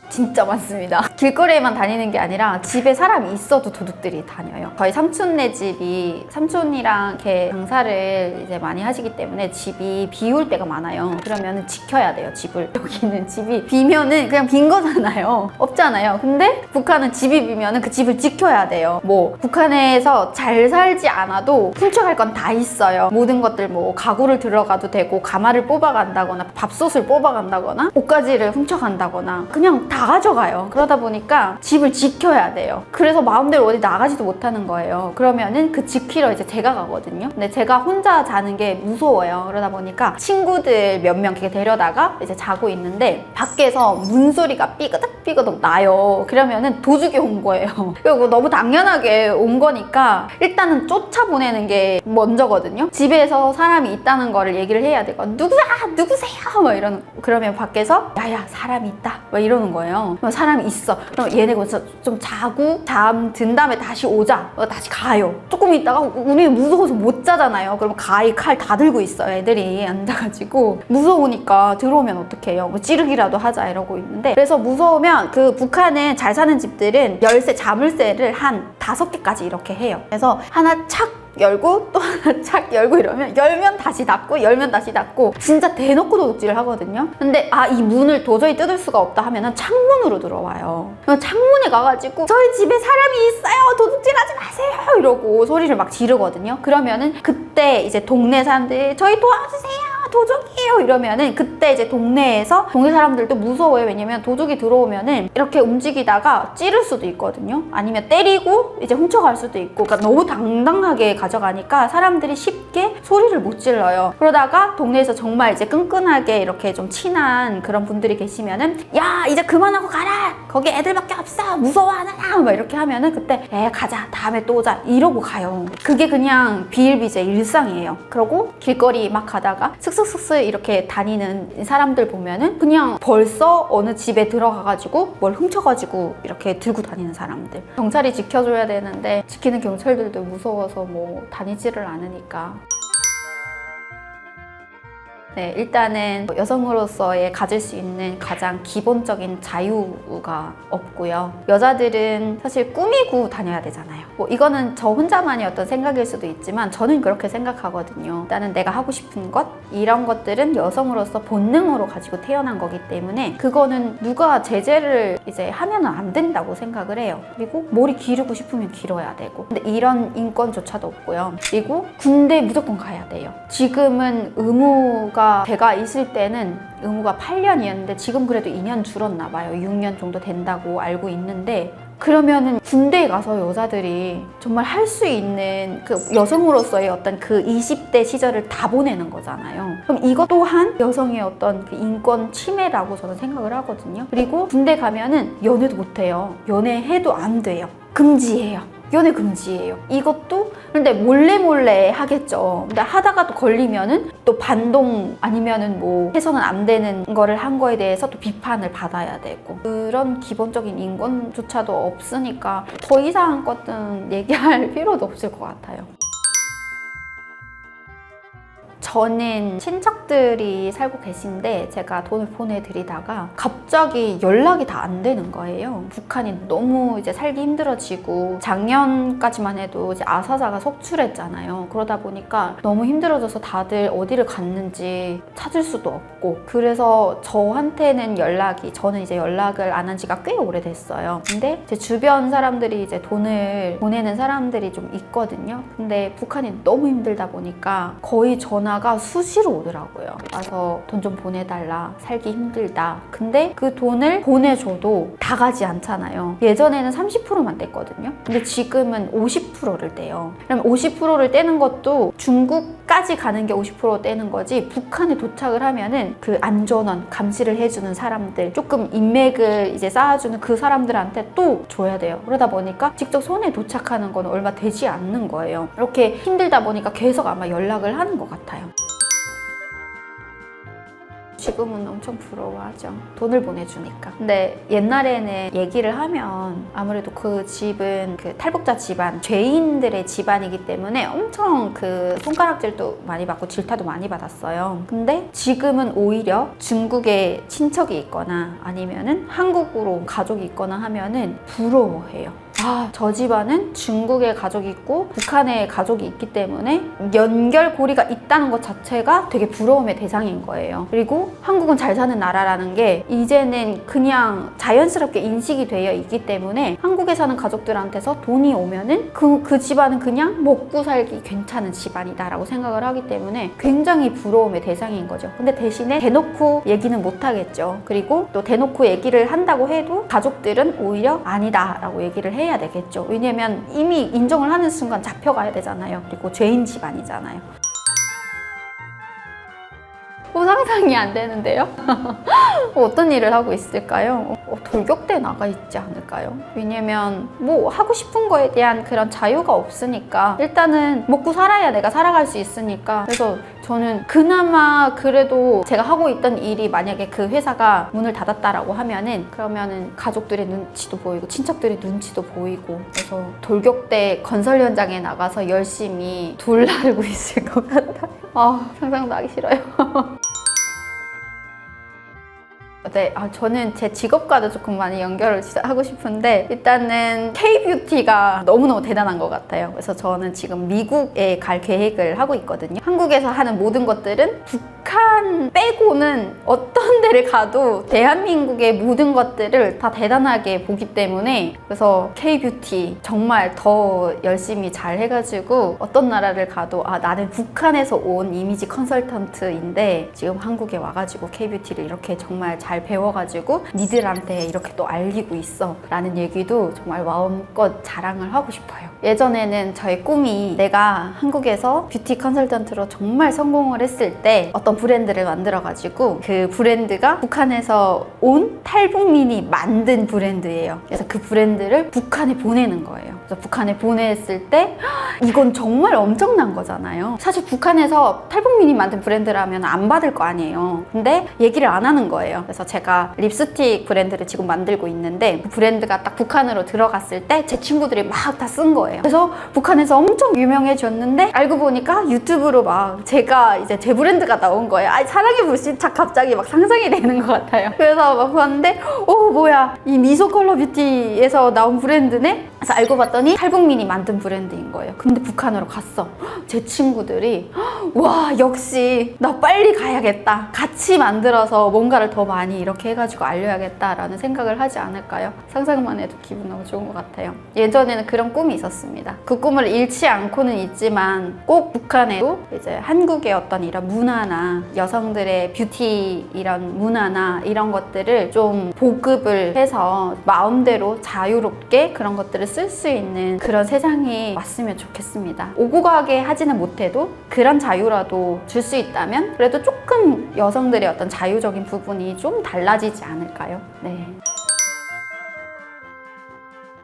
진짜 많습니다. 길거리에만 다니는 게 아니라 집에 사람이 있어도 도둑들이 다녀요. 저희 삼촌네 집이, 삼촌이랑 이렇게 장사를 이제 많이 하시기 때문에 집이 비울 때가 많아요. 그러면 지켜야 돼요, 집을. 여기는 집이 비면은 그냥 빈 거잖아요. 없잖아요. 근데 북한은 집이 비면은 그 집을 지켜야 돼요. 뭐 북한에서 잘 살지 않아도 훔쳐갈 건 다 있어요. 모든 것들 뭐 가구를 들어가도 되고, 가마를 뽑아간다거나 밥솥을 뽑아간다거나 옷가지를 훔쳐간다거나 그냥 다 가져가요. 그러다 보니까 집을 지켜야 돼요. 그래서 마음대로 어디 나가지도 못하는 거예요. 그러면은 그 지키러 이제 제가 가거든요. 근데 제가 혼자 자는 게 무서워요. 그러다 보니까 친구들 몇 명 이렇게 데려다가 이제 자고 있는데 밖에서 문소리가 삐그덕삐그덕 나요. 그러면은 도둑이 온 거예요. 그리고 너무 당연하게 온 거니까 일단은 쫓아보내는 게 먼저거든요. 집에서 사람이 있다는 거를 얘기를 해야 되고, 누구세요? 막 이러는. 그러면 밖에서 야야 사람이 있다 막 이러는 거예요. 있잖아요. 그럼 사람이 있어. 그럼 얘네가 좀 자고 잠든 다음에 다시 오자. 다시 가요. 조금 있다가 우리는 무서워서 못 자잖아요. 그럼 가위 칼 다 들고 있어요. 애들이 앉아가지고 무서우니까 들어오면 어떡해요. 뭐 찌르기라도 하자 이러고 있는데, 그래서 무서우면 그 북한은 잘 사는 집들은 열쇠 자물쇠를 한 5개까지 이렇게 해요. 그래서 하나 착 열고 또 하나 착 열고 이러면 열면 다시 닫고 열면 다시 닫고 진짜 대놓고 도둑질을 하거든요. 근데 이 문을 도저히 뜯을 수가 없다 하면은 창문으로 들어와요. 그럼 창문에 가가지고 저희 집에 사람이 있어요, 도둑질하지 마세요 이러고 소리를 막 지르거든요. 그러면은 그때 이제 동네 사람들이 저희 도와주세요, 도둑이에요 이러면은 그때 이제 동네 사람들도 무서워요. 왜냐면 도둑이 들어오면은 이렇게 움직이다가 찌를 수도 있거든요. 아니면 때리고 이제 훔쳐갈 수도 있고, 그러니까 너무 당당하게 가져가니까 사람들이 쉽게 소리를 못 질러요. 그러다가 동네에서 정말 이제 끈끈하게 이렇게 좀 친한 그런 분들이 계시면은 야 이제 그만하고 가라, 거기 애들밖에 없어, 무서워하느냐 막 이렇게 하면은 그때 가자, 다음에 또 오자 이러고 가요. 그게 그냥 비일비재 일상이에요. 그러고 길거리 막 가다가 슥슥슥슥 이렇게 다니는 사람들 보면은 그냥 벌써 어느 집에 들어가가지고 뭘 훔쳐가지고 이렇게 들고 다니는 사람들, 경찰이 지켜줘야 되는데 지키는 경찰들도 무서워서 뭐 다니지를 않으니까. 네, 일단은 여성으로서의 가질 수 있는 가장 기본적인 자유가 없고요. 여자들은 사실 꾸미고 다녀야 되잖아요. 뭐 이거는 저 혼자만의 어떤 생각일 수도 있지만 저는 그렇게 생각하거든요. 일단은 내가 하고 싶은 것, 이런 것들은 여성으로서 본능으로 가지고 태어난 거기 때문에 그거는 누가 제재를 이제 하면은 안 된다고 생각을 해요. 그리고 머리 기르고 싶으면 길어야 되고, 근데 이런 인권조차도 없고요. 그리고 군대 무조건 가야 돼요. 지금은 의무가 제가 있을 때는 의무가 8년이었는데 지금 그래도 2년 줄었나 봐요. 6년 정도 된다고 알고 있는데, 그러면은 군대에 가서 여자들이 정말 할 수 있는 그 여성으로서의 어떤 그 20대 시절을 다 보내는 거잖아요. 그럼 이것 또한 여성의 어떤 그 인권 침해라고 저는 생각을 하거든요. 그리고 군대 가면은 연애도 못해요. 연애해도 안 돼요. 금지해요. 연애 금지예요. 이것도 근데 몰래 하겠죠. 근데 하다가 또 걸리면은 또 반동 아니면은 뭐 해서는 안 되는 거를 한 거에 대해서 또 비판을 받아야 되고, 그런 기본적인 인권조차도 없으니까 더 이상한 것은 얘기할 필요도 없을 것 같아요. 저는 친척들이 살고 계신데 제가 돈을 보내드리다가 갑자기 연락이 다 안 되는 거예요. 북한이 너무 이제 살기 힘들어지고 작년까지만 해도 이제 아사자가 속출했잖아요. 그러다 보니까 너무 힘들어져서 다들 어디를 갔는지 찾을 수도 없고, 그래서 저한테는 저는 이제 연락을 안 한 지가 꽤 오래됐어요. 근데 제 주변 사람들이 이제 돈을 보내는 사람들이 좀 있거든요. 근데 북한이 너무 힘들다 보니까 거의 전화가 수시로 오더라고요. 와서 돈 좀 보내달라, 살기 힘들다. 근데 그 돈을 보내줘도 다 가지 않잖아요. 예전에는 30%만 뗐거든요. 근데 지금은 50%를 떼요. 그럼 50%를 떼는 것도 중국까지 가는 게 50% 떼는 거지, 북한에 도착을 하면은 그 안전원 감시를 해주는 사람들, 조금 인맥을 이제 쌓아주는 그 사람들한테 또 줘야 돼요. 그러다 보니까 직접 손에 도착하는 건 얼마 되지 않는 거예요. 이렇게 힘들다 보니까 계속 아마 연락을 하는 것 같아요. 지금은 엄청 부러워하죠. 돈을 보내주니까. 근데 옛날에는 얘기를 하면 아무래도 그 집은 그 탈북자 집안, 죄인들의 집안이기 때문에 엄청 그 손가락질도 많이 받고 질타도 많이 받았어요. 근데 지금은 오히려 중국에 친척이 있거나 아니면은 한국으로 가족이 있거나 하면은 부러워해요. 저 집안은 중국에 가족이 있고 북한에 가족이 있기 때문에 연결고리가 있다는 것 자체가 되게 부러움의 대상인 거예요. 그리고 한국은 잘 사는 나라라는 게 이제는 그냥 자연스럽게 인식이 되어 있기 때문에 한국에 사는 가족들한테서 돈이 오면은 그 집안은 그냥 먹고 살기 괜찮은 집안이다라고 생각을 하기 때문에 굉장히 부러움의 대상인 거죠. 근데 대신에 대놓고 얘기는 못 하겠죠. 그리고 또 대놓고 얘기를 한다고 해도 가족들은 오히려 아니다라고 얘기를 해야 되겠죠. 왜냐면 이미 인정을 하는 순간 잡혀가야 되잖아요. 그리고 죄인 집안이잖아요. 상상이 안 되는데요? 어떤 일을 하고 있을까요? 돌격대에 나가 있지 않을까요? 왜냐면 뭐 하고 싶은 거에 대한 그런 자유가 없으니까 일단은 먹고 살아야 내가 살아갈 수 있으니까. 그래서 저는 그나마 그래도 제가 하고 있던 일이 만약에 그 회사가 문을 닫았다라고 하면은 그러면은 가족들의 눈치도 보이고 친척들의 눈치도 보이고, 그래서 돌격대 건설 현장에 나가서 열심히 돌 나르고 있을 것 같아요. 상상도 하기 싫어요. 네, 저는 제 직업과도 조금 많이 연결을 하고 싶은데, 일단은 K-뷰티가 너무너무 대단한 것 같아요. 그래서 저는 지금 미국에 갈 계획을 하고 있거든요. 한국에서 하는 모든 것들은 북한 빼고는 어떤 데를 가도 대한민국의 모든 것들을 다 대단하게 보기 때문에, 그래서 K-뷰티 정말 더 열심히 잘 해가지고 어떤 나라를 가도 나는 북한에서 온 이미지 컨설턴트인데 지금 한국에 와가지고 K-뷰티를 이렇게 정말 잘 배워가지고 니들한테 이렇게 또 알리고 있어 라는 얘기도 정말 마음껏 자랑을 하고 싶어요. 예전에는 저의 꿈이 내가 한국에서 뷰티 컨설턴트로 정말 성공을 했을 때 어떤 브랜드를 만들어가지고 그 브랜드가 북한에서 온 탈북민이 만든 브랜드예요. 그래서 그 브랜드를 북한에 보내는 거예요. 그래서 북한에 보냈을 때 이건 정말 엄청난 거잖아요. 사실 북한에서 탈북민이 만든 브랜드라면 안 받을 거 아니에요. 근데 얘기를 안 하는 거예요. 그래서 제가 립스틱 브랜드를 지금 만들고 있는데 그 브랜드가 딱 북한으로 들어갔을 때 제 친구들이 막 다 쓴 거예요. 그래서 북한에서 엄청 유명해졌는데 알고 보니까 유튜브로 막 제가 이제 제 브랜드가 나온 거예요. 사랑의 불시착 갑자기 막 상상이 되는 것 같아요. 그래서 막 봤는데 뭐야, 이 미소 컬러 뷰티에서 나온 브랜드네? 그래서 알고 봤더니 탈북민이 만든 브랜드인 거예요. 근데 북한으로 갔어. 제 친구들이 와, 역시 나 빨리 가야겠다, 같이 만들어서 뭔가를 더 많이 이렇게 해가지고 알려야겠다라는 생각을 하지 않을까요? 상상만 해도 기분 너무 좋은 것 같아요. 예전에는 그런 꿈이 있었습니다. 그 꿈을 잃지 않고는 있지만 꼭 북한에도 이제 한국의 어떤 이런 문화나 여성들의 뷰티 이런 문화나 이런 것들을 좀 보급을 해서 마음대로 자유롭게 그런 것들을 쓸 수 있는 그런 세상이 왔으면 좋겠습니다. 오고 가게 하지는 못해도 그런 자유라도 줄 수 있다면 그래도 조금 여성들의 어떤 자유적인 부분이 좀 달라지지 않을까요? 네.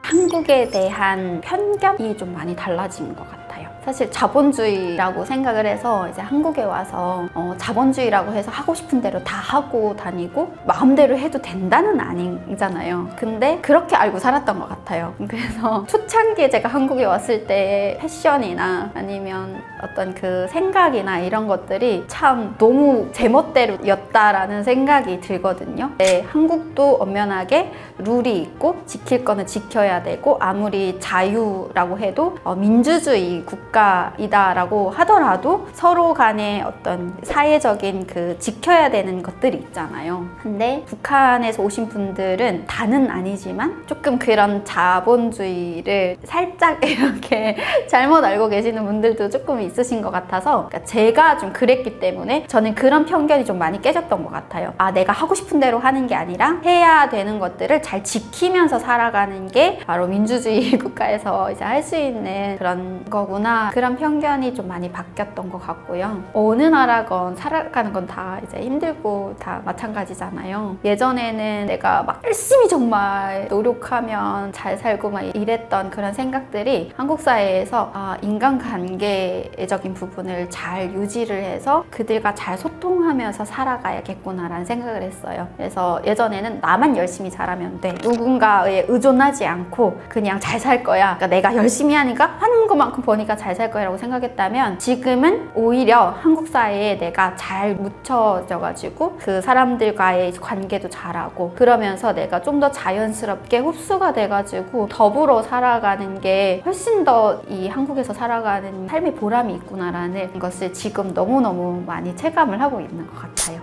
한국에 대한 편견이 좀 많이 달라진 것 같아요. 사실 자본주의라고 생각을 해서 이제 한국에 와서 자본주의라고 해서 하고 싶은 대로 다 하고 다니고 마음대로 해도 된다는 아니잖아요. 근데 그렇게 알고 살았던 것 같아요. 그래서 초창기에 제가 한국에 왔을 때 패션이나 아니면 어떤 그 생각이나 이런 것들이 참 너무 제멋대로였다라는 생각이 들거든요. 네, 한국도 엄연하게 룰이 있고 지킬 거는 지켜야 되고 아무리 자유라고 해도 민주주의 국가이다라고 하더라도 서로 간에 어떤 사회적인 그 지켜야 되는 것들이 있잖아요. 근데 북한에서 오신 분들은 다는 아니지만 조금 그런 자본주의를 살짝 이렇게 잘못 알고 계시는 분들도 조금 있으신 것 같아서, 그러니까 제가 좀 그랬기 때문에 저는 그런 편견이 좀 많이 깨졌던 것 같아요. 내가 하고 싶은 대로 하는 게 아니라 해야 되는 것들을 잘 지키면서 살아가는 게 바로 민주주의 국가에서 이제 할 수 있는 그런 거구나. 그런 편견이 좀 많이 바뀌었던 것 같고요. 어느 나라건 살아가는 건 다 이제 힘들고 다 마찬가지잖아요. 예전에는 내가 막 열심히 정말 노력하면 잘 살고 막 이랬던 그런 생각들이 한국 사회에서 인간관계적인 부분을 잘 유지를 해서 그들과 잘 소통하면서 살아가야겠구나라는 생각을 했어요. 그래서 예전에는 나만 열심히 잘하면 돼, 누군가에 의존하지 않고 그냥 잘 살 거야, 그러니까 내가 열심히 하니까 하는 것만큼 버니까 잘 살 거야 라고 생각했다면, 지금은 오히려 한국 사회에 내가 잘 묻혀져가지고 그 사람들과의 관계도 잘하고 그러면서 내가 좀 더 자연스럽게 흡수가 돼가지고 더불어 살아가는 게 훨씬 더 이 한국에서 살아가는 삶의 보람이 있구나라는 것을 지금 너무너무 많이 체감을 하고 있는 것 같아요.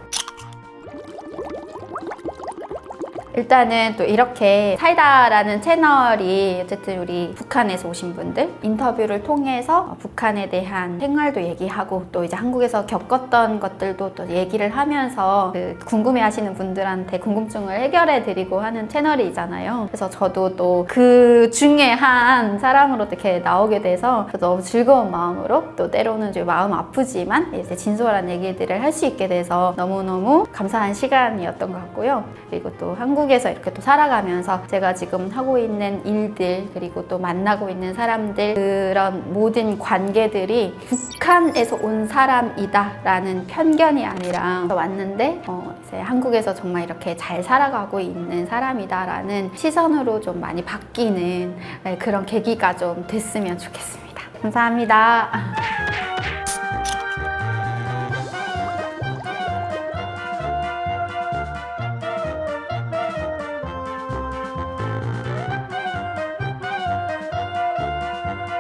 일단은 또 이렇게 사이다라는 채널이 어쨌든 우리 북한에서 오신 분들 인터뷰를 통해서 북한에 대한 생활도 얘기하고 또 이제 한국에서 겪었던 것들도 또 얘기를 하면서 그 궁금해하시는 분들한테 궁금증을 해결해 드리고 하는 채널이잖아요. 그래서 저도 또 그 중에 한 사람으로 이렇게 나오게 돼서 너무 즐거운 마음으로 또 때로는 좀 마음 아프지만 이제 진솔한 얘기들을 할 수 있게 돼서 너무너무 감사한 시간이었던 것 같고요. 그리고 또 한국에서 이렇게 또 살아가면서 제가 지금 하고 있는 일들 그리고 또 만나고 있는 사람들 그런 모든 관계들이 북한에서 온 사람이다 라는 편견이 아니라 왔는데 이제 한국에서 정말 이렇게 잘 살아가고 있는 사람이다 라는 시선으로 좀 많이 바뀌는 그런 계기가 좀 됐으면 좋겠습니다. 감사합니다.